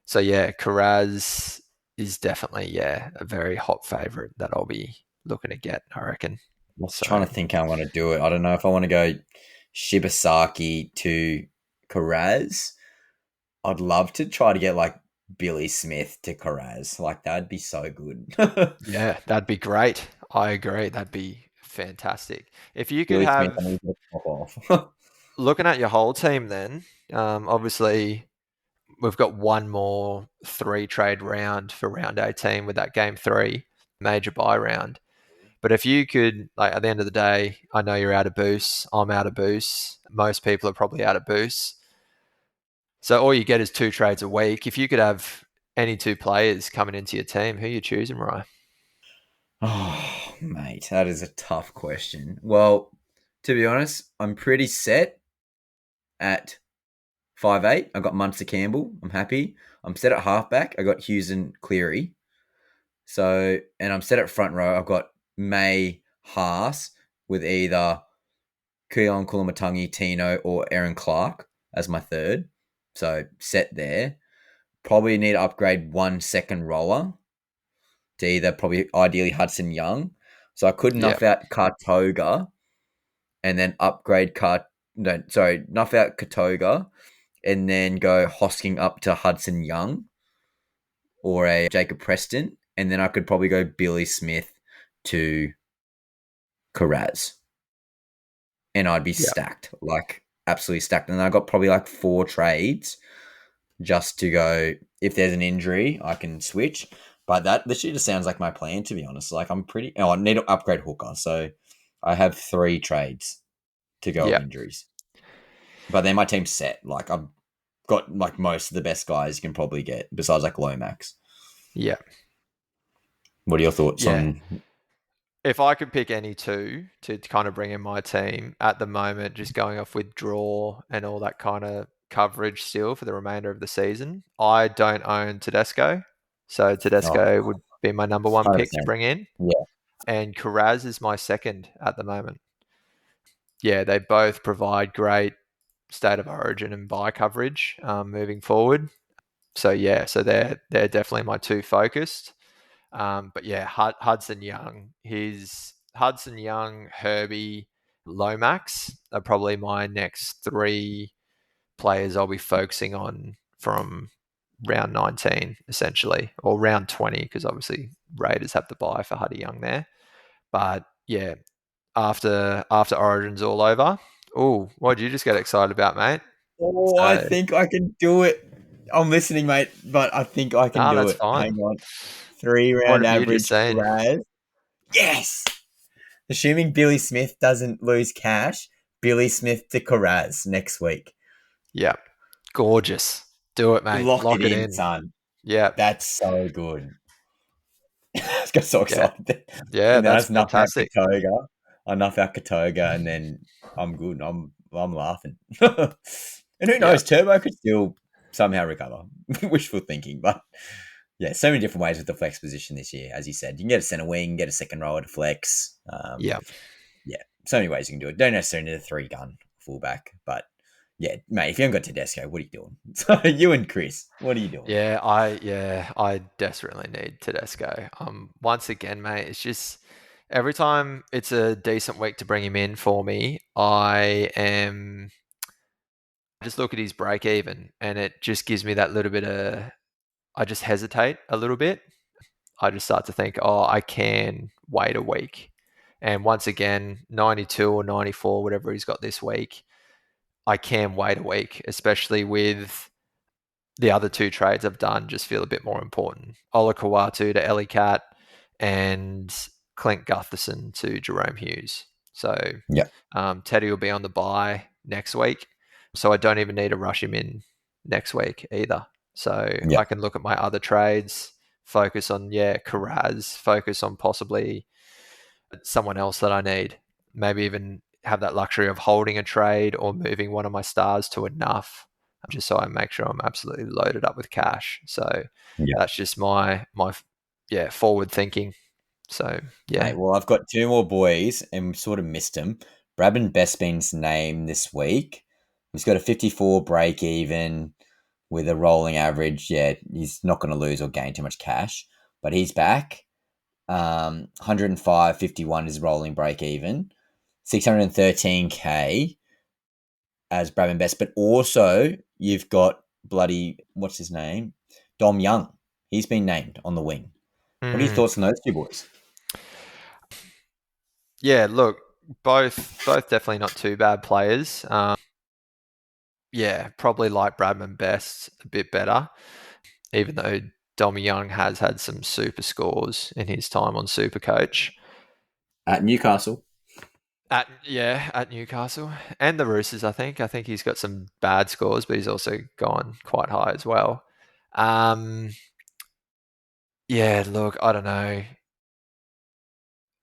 So yeah, Carraz is definitely a very hot favourite that I'll be looking to get, I reckon.
I was trying
So
to think how I want to do it. I don't know if I want to go Shibasaki to Carraz. I'd love to try to get like Billy Smith to Carraz. Like that'd be so good.
yeah, that'd be great. I agree. That'd be fantastic. If you could
Billy Smith, I
have,
need to pop off.
looking at your whole team then, obviously we've got one more three trade round for round 18 with that game three major buy round. But if you could, like, at the end of the day, I know you're out of boosts. I'm out of boosts. Most people are probably out of boosts. So all you get is two trades a week. If you could have any two players coming into your team, who are you choosing, Mariah?
Oh, mate, that is a tough question. Well, to be honest, I'm pretty set at 5'8". I got Munster Campbell. I'm happy. I'm set at halfback. I got Hughes and Cleary. So, and I'm set at front row. I've got May Haas with either Keon Kulamatangi, Tino, or Aaron Clark as my third. So set there. Probably need to upgrade 1 second roller to either probably ideally Hudson Young. So I could
Yeah,
nuff out Kartoga and then upgrade nuff out Katoga and then go Hosking up to Hudson Young or a Jacob Preston. And then I could probably go Billy Smith to Carraz. And I'd be
yeah,
stacked, like absolutely stacked. And I got probably like 4 trades just to go. If there's an injury, I can switch. But that literally just sounds like my plan, to be honest. Like I'm pretty. Oh, I need to upgrade hooker, so I have 3 trades to go of
yeah,
injuries. But then my team's set. Like I've got like most of the best guys you can probably get, besides like Lomax.
yeah,
What are your thoughts
yeah.
on?
If I could pick any two to kind of bring in my team at the moment, just going off with draw and all that kind of coverage still for the remainder of the season, I don't own Tedesco. So
Oh,
Tedesco would be my number one pick to
100%.
bring in.
Yeah,
And Carraz is my second at the moment. Yeah, they both provide great state of origin and buy coverage moving forward. So yeah, so they're definitely my two focused. But yeah, Hudson Young, Hudson Young, Herbie, Lomax are probably my next three players I'll be focusing on from round 19, essentially, or round 20, because obviously Raiders have to buy for Huddy Young there. But yeah, after Origin's all over, oh, what did you just get excited about, mate?
Oh, I
So,
think I can do it. I'm listening, mate, but I think I can
no,
do
that's
it.
fine.
Hang on. 3
What
round
have you just
average
seen?
Raz. Yes! Assuming Billy Smith doesn't lose cash, Billy Smith to Karaz next week.
Yeah, gorgeous. Do it, mate.
Lock it
Lock it
in,
in.
son.
Yeah,
That's so good. I just got so
yeah,
excited.
yeah.
And then I
That's
just knock out
fantastic.
Katoga. I knock out Katoga and then I'm good. I'm laughing. And who
Yeah,
knows, Turbo could still somehow recover. Wishful thinking, but yeah, so many different ways with the flex position this year. As you said, you can get a center wing, get a second rower to flex.
yeah,
Yeah, so many ways you can do it. Don't necessarily need a 3-gun fullback, but yeah, mate, if you haven't got Tedesco, what are you doing? So you and Chris, what are you doing?
I desperately need Tedesco. Once again, mate, it's just every time it's a decent week to bring him in for me, I just look at his break even, and it just gives me that little bit of. I just hesitate a little bit. I just start to think, oh, I can wait a week. And once again, 92 or 94, whatever he's got this week, I can wait a week, especially with the other two trades I've done just feel a bit more important. Ola Kawatu to Ellie Cat and Clint Gutherson to Jerome Hughes. So
Yeah,
Teddy will be on the bye next week. So I don't even need to rush him in next week either. So
yeah,
I can look at my other trades, focus on, Karaz, focus on possibly someone else that I need. Maybe even have that luxury of holding a trade or moving one of my stars to enough just so I make sure I'm absolutely loaded up with cash. So
yeah.
that's just my forward thinking. So yeah.
Mate, well, I've got 2 more boys and we've sort of missed them. Brabin Bespin's name this week. He's got a 54 break even with a rolling average. Yeah, he's not going to lose or gain too much cash, but he's back. 105.51 is rolling break even. 613k as Brabin Best, but also you've got bloody, what's his name? Dom Young. He's been named on the wing. What are your
Mm.
thoughts on those 2 boys?
Yeah, look, both definitely not too bad players. Yeah, probably like Bradman Best a bit better, even though Dom Young has had some super scores in his time on SuperCoach.
At Newcastle.
At Newcastle and the Roosters. I think he's got some bad scores, but he's also gone quite high as well. Um, yeah, look, I don't know.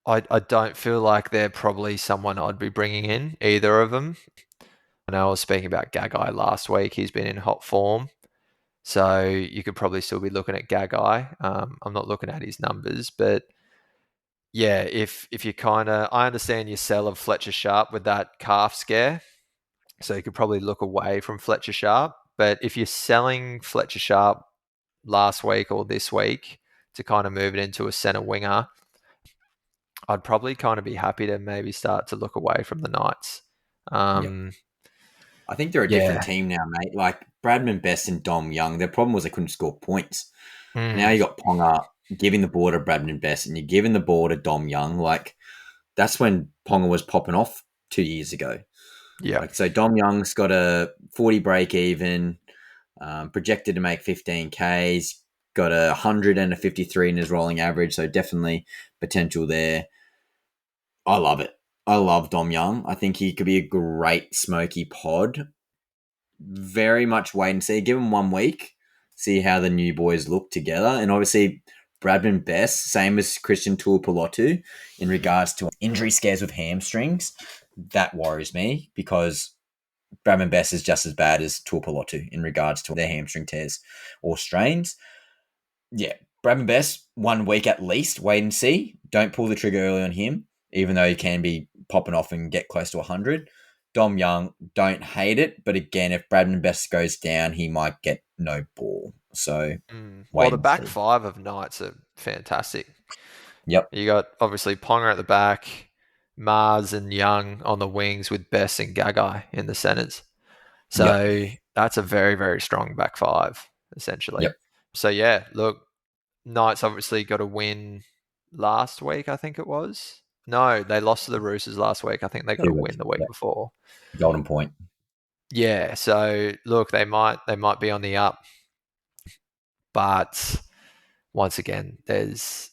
I don't feel like they're probably someone I'd be bringing in, either of them. I know I was speaking about Gagai last week. He's been in hot form. So you could probably still be looking at Gagai. I'm not looking at his numbers, but yeah, if you I understand your sell of Fletcher Sharp with that calf scare, so you could probably look away from Fletcher Sharp. But if you're selling Fletcher Sharp last week or this week to kind of move it into a center winger, I'd probably kind of be happy to maybe start to look away from the Knights.
Yeah.
Um,
I think they're a different
yeah.
team now, mate. Like Bradman Best and Dom Young, their problem was they couldn't score points. Now
Mm,
you got Ponga giving the ball to Bradman Best and you're giving the ball to Dom Young. Like that's when Ponga was popping off 2 years ago.
yeah.
Like so, Dom Young's got a 40 break even, projected to make 15k. He's got a 100 and a 53 in his rolling average, so definitely potential there. I love it. I love Dom Young. I think he could be a great smoky pod. Very much wait and see. Give him 1 week, see how the new boys look together. And obviously, Bradman Best, same as Christian Tuipulotu in regards to injury scares with hamstrings. That worries me because Bradman Best is just as bad as Tuipulotu in regards to their hamstring tears or strains. Yeah, Bradman Best, 1 week at least. Wait and see. Don't pull the trigger early on him, even though he can be popping off and get close to 100. Dom Young, don't hate it, but again, if Bradman Best goes down, he might get no ball. So
Well,
wait
the
and
back
see.
five of Knights are fantastic.
Yep.
You got obviously Ponga at the back, Mars and Young on the wings with Bess and Gagai in the centres.
Yep.
So that's a very, very strong back five, essentially.
Yep.
So yeah, look, Knights obviously got a win last week, I think it was. No, they lost to the Roosters last week. I think they got a
2 weeks.
win the week
Yep.
before.
Golden Point.
Yeah, so look, they might be on the up, but once again, there's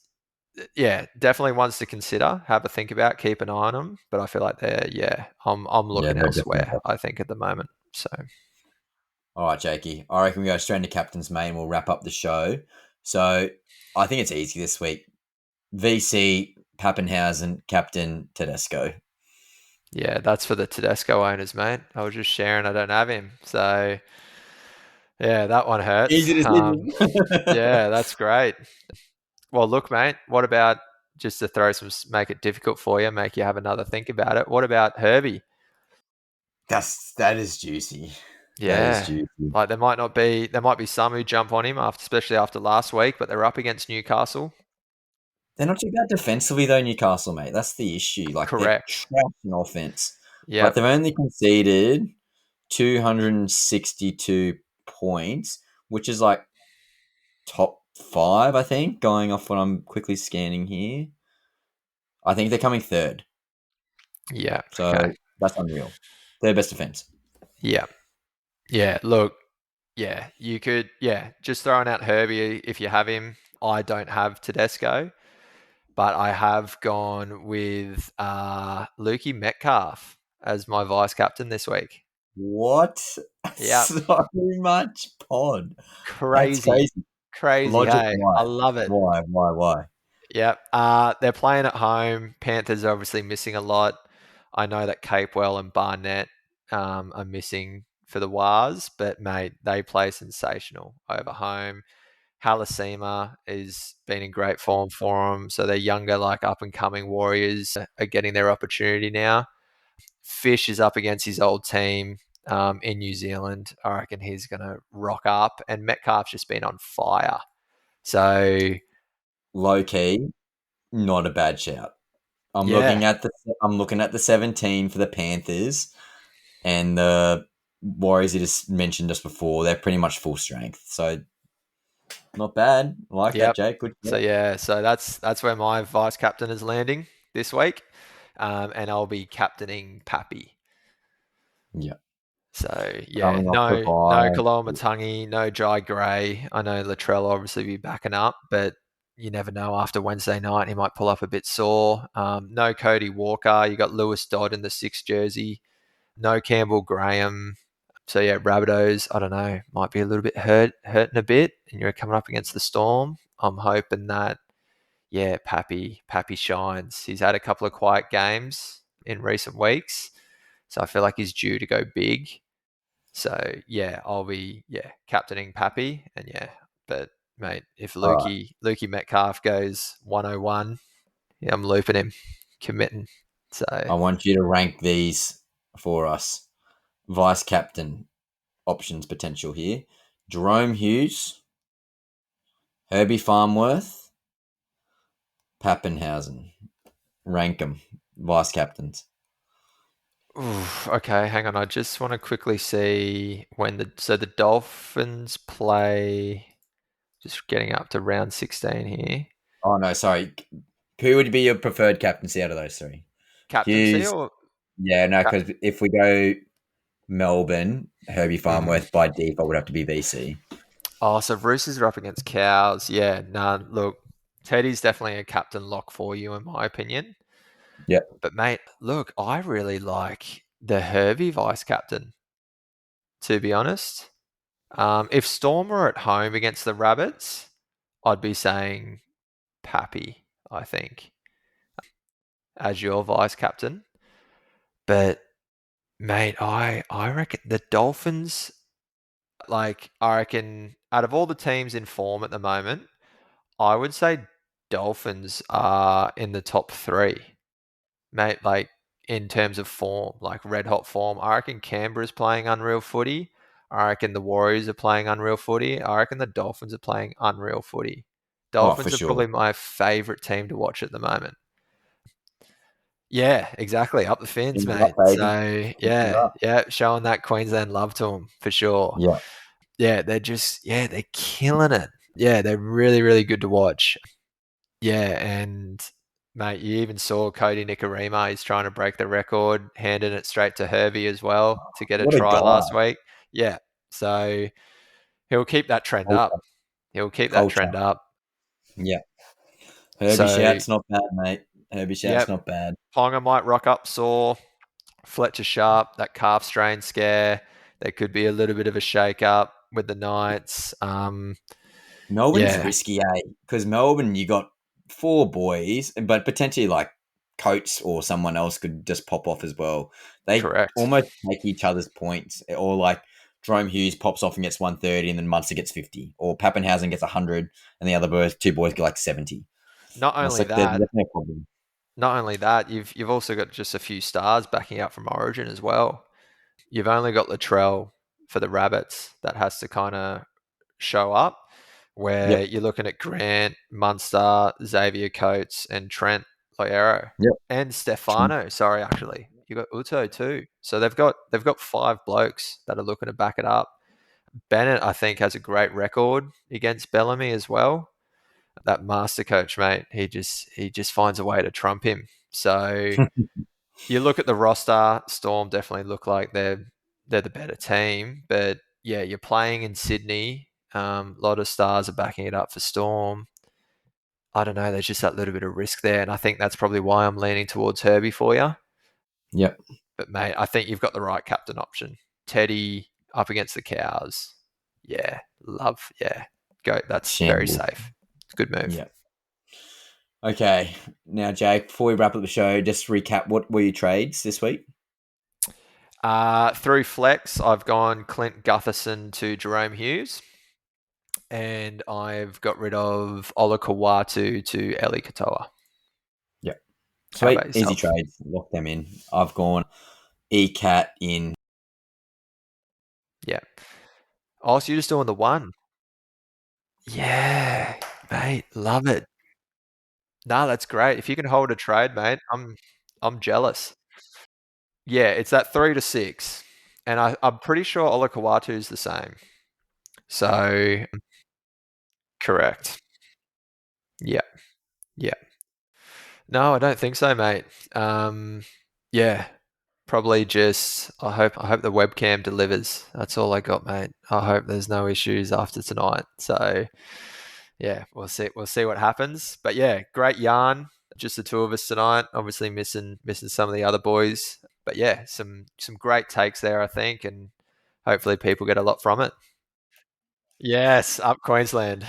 definitely ones to consider, have a think about, keep an eye on them. But I feel like I'm
Yeah,
looking
they're definitely
elsewhere.
top.
I think at the moment. So
All right, Jakey. I reckon we go straight into captain's mate and we'll wrap up the show. So I think it's easy this week. VC Pappenhausen, Captain Tedesco.
yeah, that's for the Tedesco owners, mate. I was just sharing. I don't have him, so yeah, that one hurts.
Easy decision.
Yeah, that's great. Well, look, mate. What about just to throw some, make it difficult for you, make you have another think about it? What about Herbie?
That is juicy. That is
Yeah.
juicy.
Like there might be some who jump on him after, especially after last week, but they're up against Newcastle.
They're not too bad defensively though, Newcastle, mate. That's the issue. Like they're
Correct.
trash in offense, but
Yep.
they've only conceded 262 points, which is like top five, I think. Going off what I'm quickly scanning here, I think they're coming third.
Yeah. Okay.
So that's unreal. Their best defense.
Yeah. Yeah. Look. Yeah. You could. Yeah. Just throwing out Herbie if you have him. I don't have Tedesco, but I have gone with Lukey Metcalf as my vice captain this week.
What?
Yeah.
So much pod. That's
Crazy.
crazy.
Crazy.
Logic,
Hey,
why?
I love it.
Why?
Yep. They're playing at home. Panthers are obviously missing a lot. I know that Capewell and Barnett are missing for the Wars, but mate, they play sensational over home. Halasima is been in great form for them. So they're younger, like up and coming Warriors are getting their opportunity now. Fish is up against his old team in New Zealand. I reckon he's going to rock up, and Metcalf's just been on fire. So
Low key, not a bad shout.
yeah,
I'm looking at the 17 for the Panthers and the Warriors you just mentioned just before. They're pretty much full strength, so not bad. I like that,
yep.
Jake. Good
So
shout.
yeah, so that's where my vice captain is landing this week, and I'll be captaining Pappy.
Yeah,
So yeah,
coming off the
no
bye.
Kaloa Matangi, no Jai Gray. I know Latrell will obviously be backing up, but you never know. After Wednesday night, he might pull up a bit sore. No Cody Walker. You got Lewis Dodd in the 6th jersey. No Campbell Graham. So yeah, Rabbitohs, I don't know, might be a little bit hurting a bit, and you're coming up against the Storm. I'm hoping that Pappy shines. He's had a couple of quiet games in recent weeks, so I feel like he's due to go big. So yeah, I'll be captaining Pappy, and but mate, if
All right,
Lukey Metcalf goes 101, yeah, I'm looping him, committing. So
I want you to rank these for us. Vice captain options potential here: Jerome Hughes, Herbie Farmworth, Pappenhausen. Rank them, vice captains.
oof, okay, hang on. I just want to quickly see when the Dolphins play. Just getting up to round 16 here.
Oh no, sorry. Who would be your preferred captaincy out of those three?
Captaincy
Hughes.
or
Yeah, no,
cap-
because if we go Melbourne, Herbie
Mhm.
Farmworth by default would have to be VC.
Oh, so Roosters are up against Cows. Yeah, nah, look, Teddy's definitely a captain lock for you, in my opinion.
Yep.
But, mate, look, I really like the Hervey vice captain, to be honest. If Storm were at home against the Rabbits, I'd be saying Pappy, I think, as your vice captain. But, mate, I reckon the Dolphins, like, I reckon out of all the teams in form at the moment, I would say Dolphins are in the top three, mate. Like in terms of form, like red hot form. I reckon Canberra's playing unreal footy. I reckon the Warriors are playing unreal footy. I reckon the Dolphins are playing unreal footy.
Oh, for
Dolphins are
sure.
probably my favorite team to watch at the moment. Yeah, exactly. Up the fins,
Finger up,
mate.
baby.
So
Finger
yeah,
up.
yeah, showing that Queensland love to them for sure.
Yeah.
Yeah, they're killing it. Yeah, they're really, really good to watch. Yeah, and mate, you even saw Cody Nicarima. He's trying to break the record, handing it straight to Herbie as well to get a
What a
try
guy.
last week. Yeah, so he'll keep that trend up.
Culture.
He'll keep that
Culture.
trend up.
Yeah. Herbie
So
Shout's not bad, mate. Herbie Shout's
yep,
not bad.
Ponga might rock up sore. Fletcher Sharp, that calf strain scare. There could be a little bit of a shake up with the Knights.
Melbourne's
Yeah,
risky, eh? Because Melbourne, you got four boys, but potentially like Coates or someone else could just pop off as well. They
correct.
almost take each other's points, or like Jerome Hughes pops off and gets 130, and then Munster gets 50, or Pappenhausen gets 100, and the other two boys get like 70.
Not
And it's
only
like there's
that,
definitely a problem.
you've also got just a few stars backing up from Origin as well. You've only got Latrell for the Rabbits that has to kind of show up, where
Yep.
you're looking at Grant, Munster, Xavier Coates, and Trent Loiero,
Yep.
and Stefano. Sorry, actually, you got Uto too. So they've got five blokes that are looking to back it up. Bennett, I think, has a great record against Bellamy as well. That master coach, mate, he just finds a way to trump him. So you look at the roster, Storm definitely look like they're the better team, but yeah, you're playing in Sydney. A lot of stars are backing it up for Storm. I don't know. There's just that little bit of risk there, and I think that's probably why I'm leaning towards Herbie for you.
Yep.
But mate, I think you've got the right captain option. Teddy up against the Cows. Yeah, love. Yeah, go. That's very
Shambles.
safe. Good move.
Yep. Okay. Now, Jake, before we wrap up the show, just recap what were your trades this week?
Through Flex, I've gone Clint Gutherson to Jerome Hughes, and I've got rid of Ola Kawatu to Eli Katoa.
Yep.
How
Sweet.
about
Easy
yourself?
trades. Lock them in. I've gone ECAT in.
Yeah. Oh, so you're just doing the one? Yeah, mate, love it. No, that's great. If you can hold a trade, mate, I'm jealous. Yeah, it's that 3 to 6, and I'm pretty sure Ola Kawatu is the same. So correct. Yeah, yeah. No, I don't think so, mate. Yeah, probably just I hope the webcam delivers. That's all I got, mate. I hope there's no issues after tonight. So yeah, we'll see what happens. But yeah, great yarn. Just the two of us tonight. Obviously missing some of the other boys. But yeah, some great takes there, I think, and hopefully people get a lot from it. Yes, up Queensland.